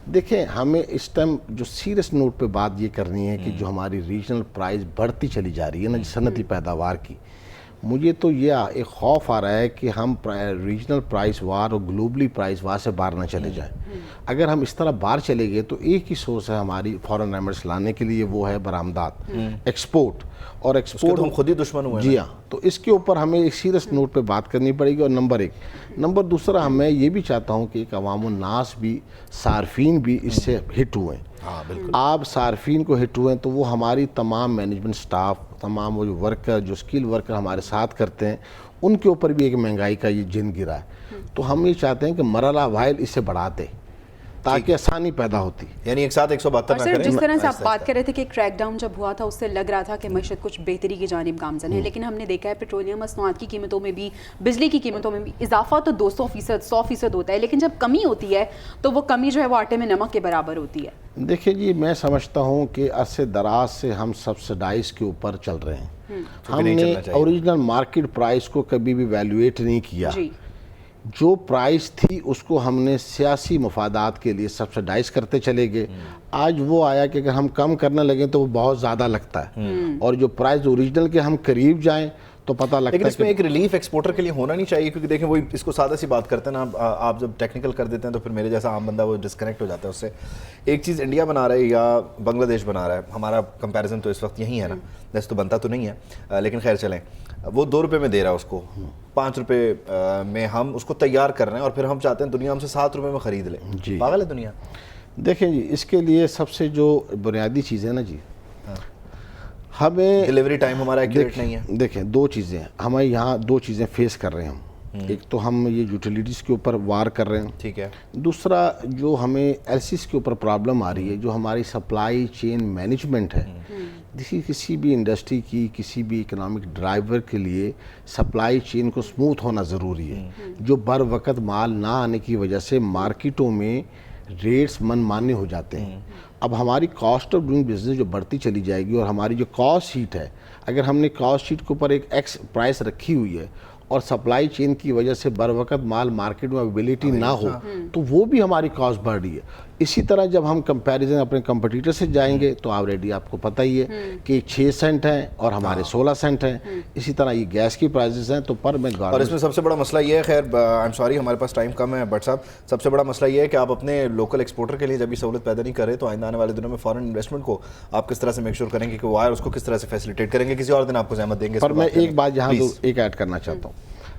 دیکھیں ہمیں اس ٹائم جو سیریس نوٹ پہ بات یہ کرنی ہے کہ جو ہماری ریجنل پرائز بڑھتی چلی جا رہی ہے نا صنعتی پیداوار کی, مجھے تو یہ ایک خوف آ رہا ہے کہ ہم ریجنل پرائز وار اور گلوبلی پرائز وار سے باہر نہ چلے جائیں. اگر ہم اس طرح باہر چلے گئے تو ایک ہی سورس ہے ہماری فورن ڈائمنڈس لانے کے لیے, وہ ہے برآمدات, ایکسپورٹ. اور ایکسپورٹ ہم خود ہی دشمن ہوئے. جی ہاں, تو اس کے اوپر ہمیں ایک سیریس نوٹ پہ بات کرنی پڑے گی. اور نمبر ایک. نمبر دوسرا, میں یہ بھی چاہتا ہوں کہ ایک عوام الناس بھی, صارفین بھی اس سے ہٹ ہوئے. آپ صارفین کو ہٹ ہوئے تو وہ ہماری تمام مینجمنٹ سٹاف, تمام وہ جو ورکر, جو اسکل ورکر ہمارے ساتھ کرتے ہیں, ان کے اوپر بھی ایک مہنگائی کا یہ جن گرا ہے. تو ہم یہ چاہتے ہیں کہ مرحلہ وائل اسے بڑھاتے تاکہ آسانی پیدا ہوتی, یعنی ایک ساتھ 172 نہ کریں. جس طرح سے آپ بات کر رہے تھے کہ کریک ڈاؤن جب ہوا تھا اس سے لگ رہا تھا کہ معیشت کچھ بہتری کی جانب گامزن ہے, لیکن ہم نے دیکھا ہے پیٹرولیم مصنوعات کی قیمتوں میں بھی, بجلی کی قیمتوں میں بھی اضافہ تو 200% ہوتا ہے, لیکن جب کمی ہوتی ہے تو وہ کمی جو ہے وہ آٹے میں نمک کے برابر ہوتی ہے. دیکھیں جی, میں سمجھتا ہوں کہ عرصے دراز سے ہم سبسڈائز کے اوپر چل رہے ہیں. ہم نے اوریجنل مارکیٹ پرائز کو کبھی بھی ویلیویٹ نہیں کیا. جو پرائز تھی اس کو ہم نے سیاسی مفادات کے لیے سبسڈائز کرتے چلے گئے. آج وہ آیا کہ اگر ہم کم کرنے لگیں تو وہ بہت زیادہ لگتا ہے, اور جو پرائز اوریجنل کے ہم قریب جائیں تو پتہ لگتا ہے. لیکن اس میں ایک ریلیف ایکسپورٹر کے لیے ہونا نہیں چاہیے, کیونکہ دیکھیں وہ اس کو سادہ سی بات کرتے ہیں نا, آپ جب ٹیکنیکل کر دیتے ہیں تو پھر میرے جیسا عام بندہ وہ ڈسکنیکٹ ہو جاتا ہے اس سے. ایک چیز انڈیا بنا رہا ہے یا بنگلہ دیش بنا رہا ہے, ہمارا کمپیریزن تو اس وقت یہی ہے نا, ویسے تو بنتا تو نہیں ہے, لیکن خیر چلیں, وہ 2 روپے میں دے رہا ہے اس کو, 5 روپے میں ہم اس کو تیار کر رہے ہیں, اور پھر ہم چاہتے ہیں دنیا ہم سے 7 روپے میں خرید لیں. جی پاگل ہے دنیا. دیکھیں جی, اس کے لیے سب سے جو بنیادی چیز ہے نا جی, ہمیں ڈیلیوری ٹائم ہمارا ایکوریٹ نہیں ہے. دیکھیں 2 چیزیں ہمیں یہاں 2 چیزیں فیس کر رہے ہیں ہم. ایک تو ہم یہ یوٹیلیٹیز کے اوپر وار کر رہے ہیں, ٹھیک ہے. دوسرا جو ہمیں ایلسیز کے اوپر پرابلم آ رہی ہے, جو ہماری سپلائی چین مینجمنٹ ہے. کسی بھی انڈسٹری کی, کسی بھی اکنامک ڈرائیور کے لیے سپلائی چین کو سموتھ ہونا ضروری ہے. جو بر وقت مال نہ آنے کی وجہ سے مارکیٹوں میں ریٹس من مانے ہو جاتے ہیں. اب ہماری کاسٹ آف ڈوئنگ بزنس جو بڑھتی چلی جائے گی, اور ہماری جو کاسٹ شیٹ ہے, اگر ہم نے کاسٹ شیٹ کے اوپر ایک ایکس پرائس رکھی ہوئی ہے اور سپلائی چین کی وجہ سے بر وقت مال مارکیٹ میں اویلیبلٹی نہ ہو, تو وہ بھی ہماری کاسٹ بڑھ رہی ہے. اسی طرح جب ہم کمپیریزن اپنے کمپٹیٹر سے جائیں گے تو آلریڈی آپ کو پتہ ہی ہے کہ 6 سینٹ ہیں اور ہمارے 16 سینٹ ہیں. اسی طرح یہ گیس کی پرائزز ہیں. تو پر میں اور اس میں سب سے بڑا مسئلہ یہ ہے, خیر آئی ایم سوری ہمارے پاس ٹائم کم ہے بٹ صاحب, سب سے بڑا مسئلہ یہ ہے کہ آپ اپنے لوکل ایکسپورٹر کے لیے جب یہ سہولت پیدا نہیں کر رہے تو آئندہ آنے والے دنوں میں فارن انویسٹمنٹ کو آپ کس طرح سے میک شور کریں گے کہ وہ آئے, اس کو کس طرح سے فیسیلیٹیٹ کریں گے. کسی اور دن آپ کو زحمت دیں گے. پر میں ایک بات یہاں ایک ایڈ کرنا چاہتا ہوں.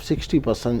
60%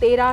13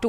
2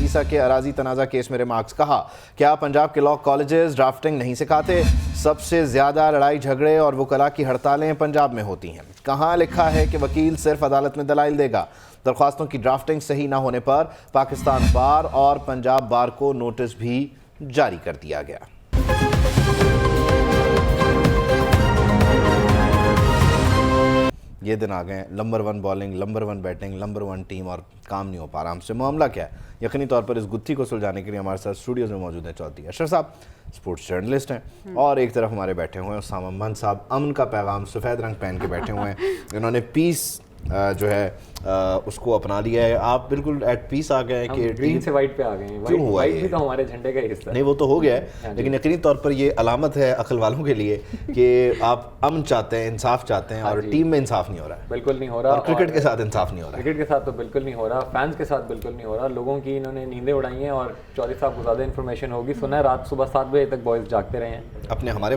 عیسیٰ کے اراضی تنازع کیس میں ریمارکس. کہا کیا پنجاب کے لاء کالجز ڈرافٹنگ نہیں سکھاتے؟ سب سے زیادہ لڑائی جھگڑے اور وکلاء کی ہڑتالیں پنجاب میں ہوتی ہیں. کہاں لکھا ہے کہ وکیل صرف عدالت میں دلائل دے گا؟ درخواستوں کی ڈرافٹنگ صحیح نہ ہونے پر پاکستان بار اور پنجاب بار کو نوٹس بھی جاری کر دیا گیا. یہ دن آ گئے ہیں، number 1 bowling, number 1 batting, number 1 team, اور کام نہیں ہو پا رہا ہم سے. معاملہ کیا ہے؟ یقینی طور پر اس گتھی کو سلجھانے کے لیے ہمارے ساتھ اسٹوڈیوز میں موجود ہیں چودھری اشرف صاحب، اسپورٹس جرنلسٹ ہیں، اور ایک طرف ہمارے بیٹھے ہوئے ہیں اسامہ من صاحب، امن کا پیغام سفید رنگ پہن کے بیٹھے ہوئے ہیں. انہوں نے پیس جو ہے اس کو اپنا لیا ہے. آپ بالکل ایٹ پیس آ گئے کہ گرین سے وائٹ پہ آ گئے ہیں. کیوں ہوا یہ تو ہمارے جھنڈے کا حصہ ہے. نہیں وہ تو ہو گیا ہے، لیکن یقینی طور پر یہ علامت ہے عقل والوں کے لیے کہ آپ امن چاہتے ہیں، انصاف چاہتے ہیں، اور ٹیم میں انصاف نہیں ہو رہا ہے. بالکل نہیں ہو رہا. اور کرکٹ کے ساتھ انصاف نہیں ہو رہا. کرکٹ کے ساتھ تو بالکل نہیں ہو رہا، فینس کے ساتھ بالکل نہیں ہو رہا. لوگوں کی انہوں نے نیندیں اڑائی ہیں، اور چودھری صاحب کو زیادہ انفارمیشن ہوگی. سنا ہے رات صبح 7 بجے تک بوائز جاگتے رہے ہیں اپنے ہمارے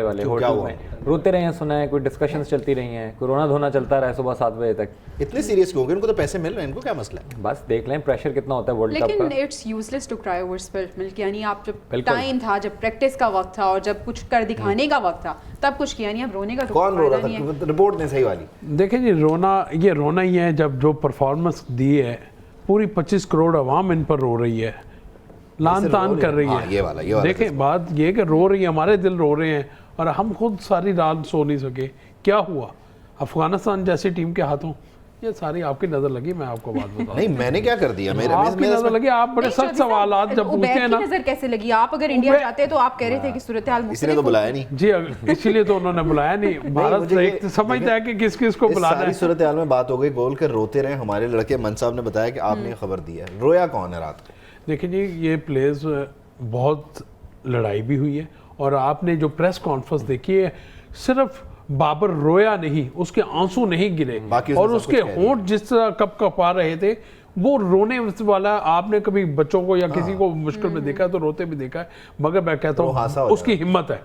والے ہوٹل میں روتے رہے ہیں. سنا ہے کوئی ڈسکشنز چلتی رہی ہیں، کورونا دھونا چلتا رہا ہے صبح 7 بجے تک. اتنے سیریس کیوں؟ ان کو تو پیسے مل رہے ہیں، ان کو کیا مسئلہ ہے؟ بس دیکھ لیں پریشر کتنا ہوتا ہے ورلڈ کپ کا. لیکن اٹس یوزلیس ٹو کرائے اوور اسپلٹ ملک. یعنی آپ جب ٹائم تھا، جب پریکٹس کا وقت تھا، اور جب کچھ کر دکھانے کا وقت تھا، تب کچھ کیا نہیں. اب رونے کا کون رو رہا تھا؟ رپورٹ نے صحیح والی. دیکھیں جی، یہ رونا ہی ہے جب جو پرفارمنس دی ہے، پوری 25 کروڑ عوام ان پر رو رہی ہے، لان تان کر رہی ہے. دیکھیں بات یہ کہ رو رہی ہے، ہمارے دل رو رہے ہیں، اور ہم خود ساری رات سو نہیں سکے. کیا ہوا افغانستان جیسی ٹیم کے ہاتھوں؟ یہ ساری آپ کی نظر لگی، میں آپ کو بات بتاؤں. نہیں میں نے کیا کر دیا؟ آپ کی نظر لگی. آپ بڑے سخت سوالات جب پوچھتے ہیں نا. نظر کیسے لگی؟ آپ اگر انڈیا جاتے تو آپ کہہ رہے تھے کہ صورتحال مختلف. اسی نے تو بلایا نہیں. جی اسی لیے تو انہوں نے بلایا نہیں. بھارت سمجھتا ہے کہ کس کس کو بلانا ہے. صورتحال میں بات ہو گئی، گول کر روتے رہے. ہمارے لڑکے من صاحب نے بتایا کہ آپ نے خبر دی ہے. رویا کون ہے رات کو؟ دیکھیں جی، یہ پلیئرز بہت لڑائی بھی ہوئی ہے، اور آپ نے جو پریس کانفرنس دیکھی ہے، صرف بابر رویا نہیں، اس کے آنسو نہیں گرے، اور اس کے ہونٹ جس طرح کپ کپا رہے تھے، وہ رونے والا. آپ نے کبھی بچوں کو یا کسی کو مشکل میں دیکھا تو روتے بھی دیکھا ہے، مگر میں کہتا ہوں اس کی ہمت ہے.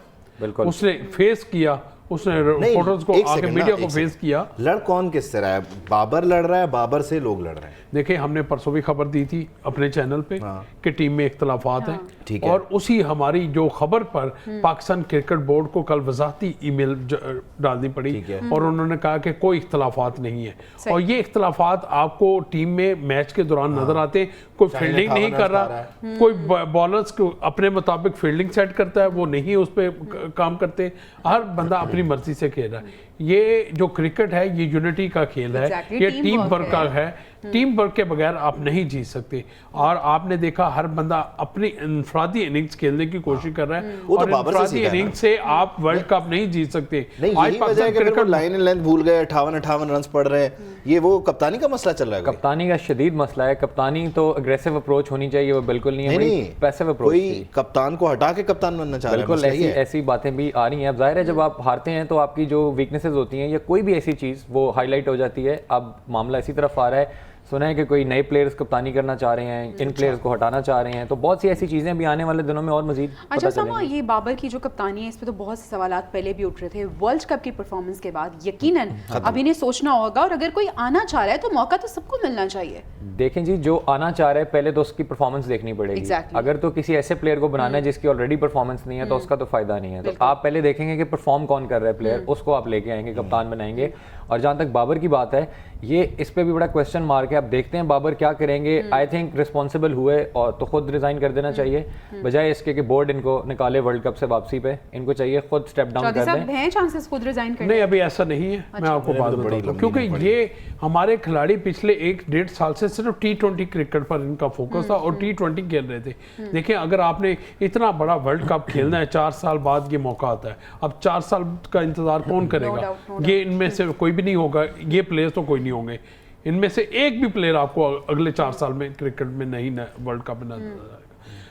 اس نے فیس کیا، اس نے فوٹوز کو آگے میڈیا کو فیس کیا. لڑ کون کس سے رہا ہے؟ بابر لڑ رہا ہے، بابر سے لوگ لڑ رہے ہیں. دیکھیں ہم نے پرسوں بھی خبر دی تھی اپنے چینل پہ کہ ٹیم میں اختلافات ہیں، اور اسی ہماری جو خبر پر پاکستان کرکٹ بورڈ کو کل وضاحتی ای میل ڈالنی پڑی، اور انہوں نے کہا کہ کوئی اختلافات نہیں ہے. اور یہ اختلافات آپ کو ٹیم میں میچ کے دوران نظر آتے ہیں. کوئی فیلڈنگ نہیں کر رہا، کوئی بالرز کو اپنے مطابق فیلڈنگ سیٹ کرتا ہے، وہ نہیں اس پہ کام کرتے. ہر بندہ اپنی مرضی سے کھیل رہا ہے. یہ جو کرکٹ ہے یہ یونٹی کا کھیل ہے، یہ ٹیم ورک کا ہے. ٹیم ورک کے بغیر آپ نہیں جیت سکتے. اور آپ نے دیکھا ہر بندہ اپنی انفرادی اننگز کھیلنے کی کوشش کر رہا ہے، اور انفرادی اننگز سے آپ ورلڈ کپ نہیں جیت سکتے. یہی وجہ ہے کہ لائن اینڈ لینتھ بھول گئے، 58 رنز پڑ رہے ہیں. یہ وہ کپتانی کا مسئلہ چل رہا ہے. کپتانی کا شدید مسئلہ ہے. کپتانی تو اگریسو اپروچ ہونی چاہیے، وہ بالکل نہیں ہے. Passive approach. کوئی کپتان کو ہٹا کے کپتان بننا چاہ رہا ہے. بالکل ایسی باتیں بھی آ رہی ہیں. اب ظاہر ہے جب آپ ہارتے ہیں تو آپ کی جو ویکنیسز ہوتی ہیں یا کوئی بھی ایسی چیز وہ ہائی لائٹ ہو جاتی ہے. اب معاملہ اسی طرف آ رہا ہے. سنا ہے کہ کوئی نئے پلیئرز کپتانی کرنا چاہ رہے ہیں، ان پلیئرز کو ہٹانا چاہ رہے ہیں. تو بہت سی ایسی چیزیں بھی آنے والے دنوں میں اور مزید اچھا سما، یہ بابر کی جو کپتانی ہے اس پہ تو بہت سے سوالات پہلے بھی اٹھ رہے تھے. ورلڈ کپ کی پرفارمنس کے بعد یقیناً اب انہیں سوچنا ہوگا، اور اگر کوئی آنا چاہ رہا ہے تو موقع تو سب کو ملنا چاہیے. دیکھیں جی، جو آنا چاہ رہا ہے پہلے تو اس کی پرفارمنس دیکھنی پڑے گی. اگر تو کسی ایسے پلیئر کو بنانا ہے جس کی آلریڈی پرفارمنس نہیں ہے تو اس کا تو فائدہ نہیں ہے. تو آپ پہلے دیکھیں گے کہ پرفارم کون کر رہا ہے پلیئر، اس کو آپ لے کے آئیں گے، کپتان بنائیں گے. اور جہاں تک بابر کی بات ہے، یہ اس پہ بھی بڑا کویسچن مارک ہے. اب دیکھتے ہیں بابر کیا کریں گے. آئی تھنک رسپانسبل ہوئے اور تو خود ریزائن کر دینا چاہیے، بجائے اس کے کہ بورڈ ان کو نکالے ورلڈ کپ سے واپسی پہ. ان کو چاہیے خود سٹیپ ڈاؤن کر دیں. ہیں چانسز خود ریزائن کرنے؟ نہیں ابھی ایسا نہیں ہے. میں آپ کو بات بتاؤں گا، کیونکہ یہ ہمارے کھلاڑی پچھلے 1-1.5 سال سے صرف T20 کرکٹ پر ان کا فوکس تھا، اور T20 کھیل رہے تھے. دیکھیں اگر آپ نے اتنا بڑا ورلڈ کپ کھیلنا ہے، 4 سال بعد یہ موقع آتا ہے. اب 4 سال کا انتظار کون کرے گا؟ یہ ان میں سے کوئی بھی نہیں ہوگا. یہ پلیئر تو کوئی نہیں ہوں گے. ان میں سے ایک بھی پلیئر آپ کو اگلے 4 سال میں کرکٹ میں نہیں ورلڈ کپ میں نظر آئے گا.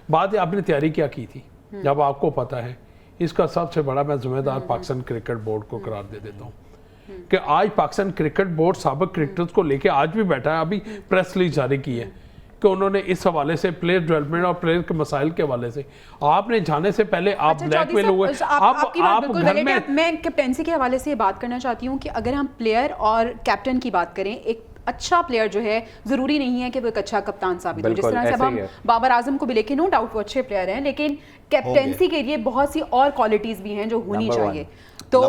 بات ہے آپ نے تیاری کیا کی تھی. جب آپ کو پتا ہے، اس کا سب سے بڑا میں ذمہ دار پاکستان کرکٹ بورڈ کو قرار دے دیتا ہوں کہ آج پاکستان کرکٹ بورڈ سابق کرکٹرز کو لے کے آج بھی بیٹھا ہے. ابھی پریس ریلیز جاری کی ہے کہ انہوں نے اس حوالے سے پلیئر ڈیولپمنٹ اور پلیئر کے مسائل کے حوالے سے آپ نے جانے سے پہلے آپ بلیک میل ہوئے. میں کیپٹنسی کے حوالے سے یہ بات کرنا چاہتی ہوں کہ اگر ہم پلیئر اور کیپٹن کی بات کریں، ایک اچھا پلیئر جو ہے ضروری نہیں ہے کہ وہ ایک اچھا کپتان ثابت ہو. جس طرح سے اب ہم بابر اعظم کو بھی لے کے نو ڈاؤٹ وہ اچھے پلیئر ہیں, لیکن کیپٹنسی کے لیے بہت سی اور کوالٹیز بھی ہیں جو ہونی چاہیے. تو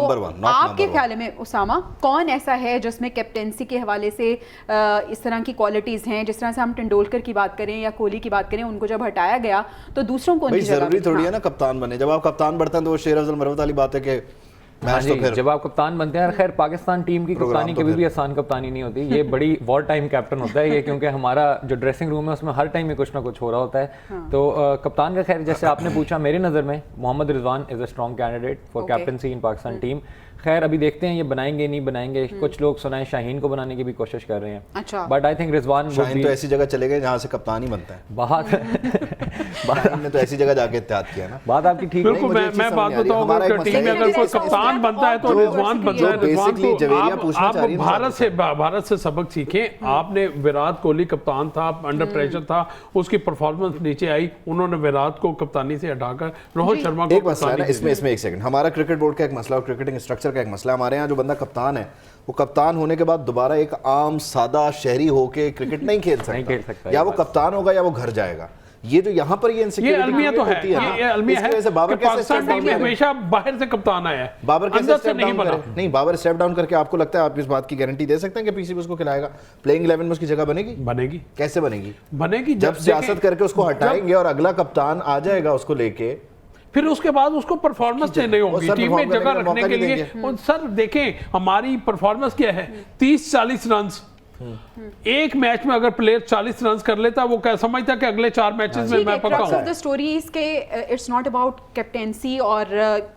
آپ کے خیال میں اسامہ کون ایسا ہے جس میں کیپٹنسی کے حوالے سے اس طرح کی کوالٹیز ہیں؟ جس طرح سے ہم ٹنڈولکر کی بات کریں یا کوہلی کی بات کریں, ان کو جب ہٹایا گیا تو دوسروں کو ان کی جگہ ضروری تھوڑی ہے نا کپتان بنے. جب آپ کپتان بڑھتے ہیں تو وہ شیر افضل مروت والی بات ہے کہ جب آپ کپتان بنتے ہیں. خیر پاکستان ٹیم کی کپتانی کبھی بھی آسان کپتانی نہیں ہوتی, یہ بڑی وار ٹائم کیپٹن ہوتا ہے یہ, کیونکہ ہمارا جو ڈریسنگ روم ہے اس میں ہر ٹائم میں کچھ نہ کچھ ہو رہا ہوتا ہے. تو کپتان کا خیر جیسے آپ نے پوچھا, میرے نظر میں Muhammad Rizwan is a strong candidate for captaincy in Pakistan team. خیر ابھی دیکھتے ہیں یہ بنائیں گے نہیں بنائیں گے. کچھ لوگ سنائیں شاہین کو بنانے کی بھی کوشش کر رہے ہیں, بٹ آئی تھنک رضوان شاہین تو ایسی جگہ چلے گئے جہاں سے کپتان ہی بنتا ہے. شاہین نے تو ایسی جگہ جا کے اتحاد کیا نا. بات آپ کی ٹھیک ہے. بالکل میں بات بتاؤں کہ ٹیم میں اگر کوئی کپتان بنتا ہے تو رضوان بنتا ہے. رضوان کو آپ بھارت سے سبق سیکھیں. آپ نے وراٹ کوہلی کپتان تھا, انڈر پریشر تھا, اس کی پرفارمنس نیچے آئی, انہوں نے وراٹ کو کپتانی سے ہٹا کر روہت شرما کو کپتانی. اس میں ایک سیکنڈ, ہمارا کرکٹ بورڈ کا ایک مسئلہ اور کرکٹنگ اسٹرکچر کا ایک مسئلہ. ہمارے یہاں جو بندہ کپتان ہے وہ کپتان ہونے کے بعد دوبارہ ایک عام سادہ شہری ہو کے کرکٹ نہیں کھیل سکتا, یا وہ کپتان ہوگا یا وہ گھر جائے گا. یہ جو یہاں پر یہ المیہ تو ہے, یہ المیہ ہے کہ پاکستان ٹیم میں ہمیشہ باہر سے کپتان آیا ہے. بابر کیسے اسٹیپ ڈاؤن کرے؟ نہیں, بابر اسٹیپ ڈاؤن کر کے آپ کو لگتا ہے آپ اس بات کی گارنٹی دے سکتے ہیں کہ پی سی بی اس کو کھلائے گا؟ پلینگ 11 میں اس کی جگہ بنے گی؟ بنے گی. کیسے بنے گی؟ بنے گی جب سیاست کر کے اس کو ہٹائیں گے اور اگلا کپتان آ جائے گا اس کو لے کے, پھر اس کے بعد اس کو پرفارمنس دینے ہوگی ٹیم میں جگہ رکھنے کے لیے. سر دیکھیں ہماری پرفارمنس کیا ہے, 30-40 رنز ایک میچ میں. اگر پلیئر 40 رنز کر لیتا وہ کیا سمجھتا کہ اگلے 4 میچز میں میں پکا ہوں. the story is کہ it's not about کیپٹنسی اور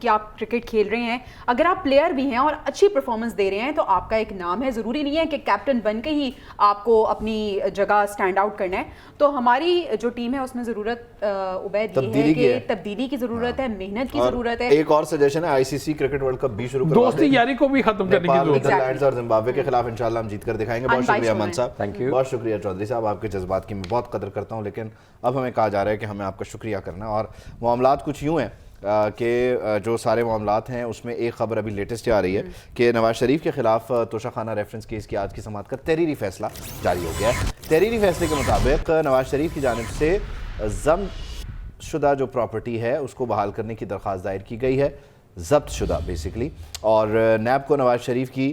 کہ آپ کرکٹ کھیل رہے ہیں. اگر آپ پلیئر بھی ہیں اور اچھی پرفارمنس دے رہے ہیں تو آپ کا ایک نام ہے. ضروری نہیں ہے کہ کیپٹن بن کے ہی آپ کو اپنی جگہ سٹینڈ آؤٹ کرنا ہے. تو ہماری جو ٹیم ہے اس میں ضرورت عبید یہ ہے کہ تبدیلی کی ضرورت ہے, محنت کی ضرورت ہے. ایک اور سجیشن ہے, آئی سی سی کرکٹ ورلڈ کپ بھی شروع کروا دیں. دوستی یاری کو بھی ختم کرنے کی ضرورت ہے. نیدرلینڈز اور زمبابوے کے خلاف انشاءاللہ ہم جیت کر دکھائیں گے. بہت شکریہ امان صاحب, بہت شکریہ چودھری صاحب. آپ کے جذبات کی میں بہت قدر کرتا ہوں, لیکن اب ہمیں کہا جا رہا ہے کہ ہمیں آپ کا شکریہ کرنا ہے. اور معاملات کچھ یوں ہیں کہ جو سارے معاملات ہیں اس میں ایک خبر ابھی لیٹسٹ آ رہی ہے کہ نواز شریف کے خلاف توشہ خانہ ریفرنس کیس کی آج کی سماعت کا تحریری فیصلہ جاری ہو گیا ہے. تحریری فیصلے کے مطابق نواز شریف کی جانب سے ضبط شدہ جو پراپرٹی ہے اس کو بحال کرنے کی درخواست دائر کی گئی ہے, ضبط شدہ بیسیکلی. اور نیب کو نواز شریف کی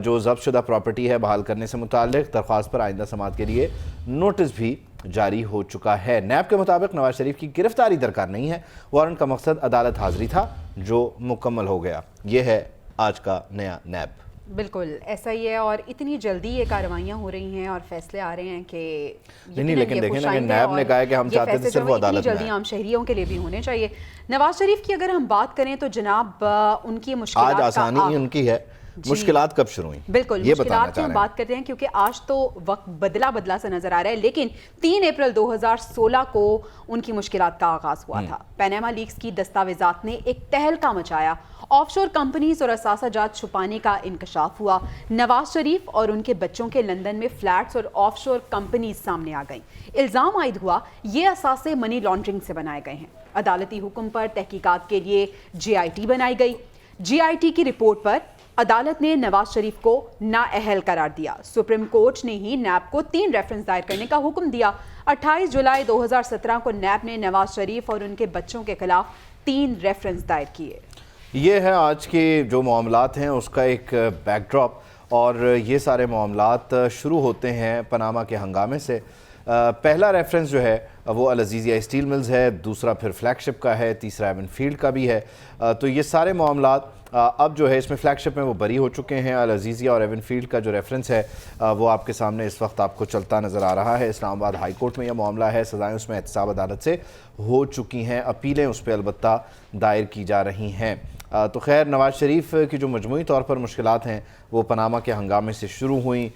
جو ضبط شدہ پراپرٹی ہے بحال کرنے سے متعلق درخواست پر آئندہ سماعت کے لیے نوٹس بھی جاری ہو چکا ہے. نیب کے مطابق نواز شریف کی گرفتاری درکار نہیں ہے. وارنٹ کا مقصد عدالت حاضری تھا جو مکمل ہو گیا. یہ ہے آج کا نیا نیب. بالکل ایسا ہی ہے, اور اتنی جلدی یہ کارروائیاں ہو رہی ہیں اور فیصلے آ رہے ہیں کہ نہیں, لیکن دیکھیں نا کہ نیب نے کہا ہے کہ ہم چاہتے تھے صرف وہ عدالت میں جلدی عام شہریوں کے لیے بھی ہونے چاہیے. نواز شریف کی اگر ہم بات کریں تو جناب ان کی مشکلات آج آسانی ان کی ہے, مشکلات کب شروع ہوئیں؟ بالکل مشکلات کی ہم بات کرتے ہیں کیونکہ آج تو وقت بدلا سا نظر آ رہا ہے, لیکن 3 اپریل 2016 کو ان کی مشکلات کا آغاز ہوا تھا. پیناما لیکس کی دستاویزات نے ایک تہلکہ مچایا. آف شور کمپنیز اور اثاثہ جات چھپانے کا انکشاف ہوا. نواز شریف اور ان کے بچوں کے لندن میں فلیٹس اور آف شور کمپنیز سامنے آ گئیں. الزام عائد ہوا یہ اثاثے منی لانڈرنگ سے بنائے گئے ہیں. عدالتی حکم پر تحقیقات کے لیے GIT بنائی گئی. GIT کی رپورٹ پر عدالت نے نواز شریف کو نااہل قرار دیا. سپریم کورٹ نے ہی نیب کو 3 ریفرنس دائر کرنے کا حکم دیا. 28 جولائی 2017 کو نیب نے نواز شریف اور ان کے بچوں کے خلاف 3 ریفرنس دائر کیے. یہ ہے آج کے جو معاملات ہیں اس کا ایک بیک ڈراپ, اور یہ سارے معاملات شروع ہوتے ہیں پاناما کے ہنگامے سے. پہلا ریفرنس جو ہے وہ العزیزیہ اسٹیل ملز ہے, دوسرا پھر فلیگ شپ کا ہے, تیسرا ایون فیلڈ کا بھی ہے. تو یہ سارے معاملات اب جو ہے اس میں فلیگ شپ میں وہ بری ہو چکے ہیں. العزیزیہ اور ایون فیلڈ کا جو ریفرنس ہے وہ آپ کے سامنے اس وقت آپ کو چلتا نظر آ رہا ہے. اسلام آباد ہائی کورٹ میں یہ معاملہ ہے, سزائیں اس میں احتساب عدالت سے ہو چکی ہیں, اپیلیں اس پہ البتہ دائر کی جا رہی ہیں. تو خیر نواز شریف کی جو مجموعی طور پر مشکلات ہیں وہ پاناما کے ہنگامے سے شروع ہوئیں.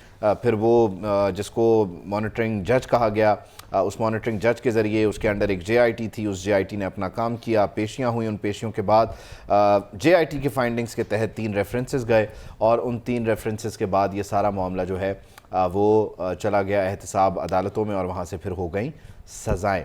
پھر وہ جس کو مانیٹرنگ جج کہا گیا, اس مانیٹرنگ جج کے ذریعے اس کے انڈر ایک GIT تھی, اس GIT نے اپنا کام کیا, پیشیاں ہوئیں. ان پیشیوں کے بعد GIT کی فائنڈنگز کے تحت 3 ریفرنسز گئے, اور ان 3 ریفرنسز کے بعد یہ سارا معاملہ جو ہے وہ چلا گیا احتساب عدالتوں میں, اور وہاں سے پھر ہو گئیں سزائیں.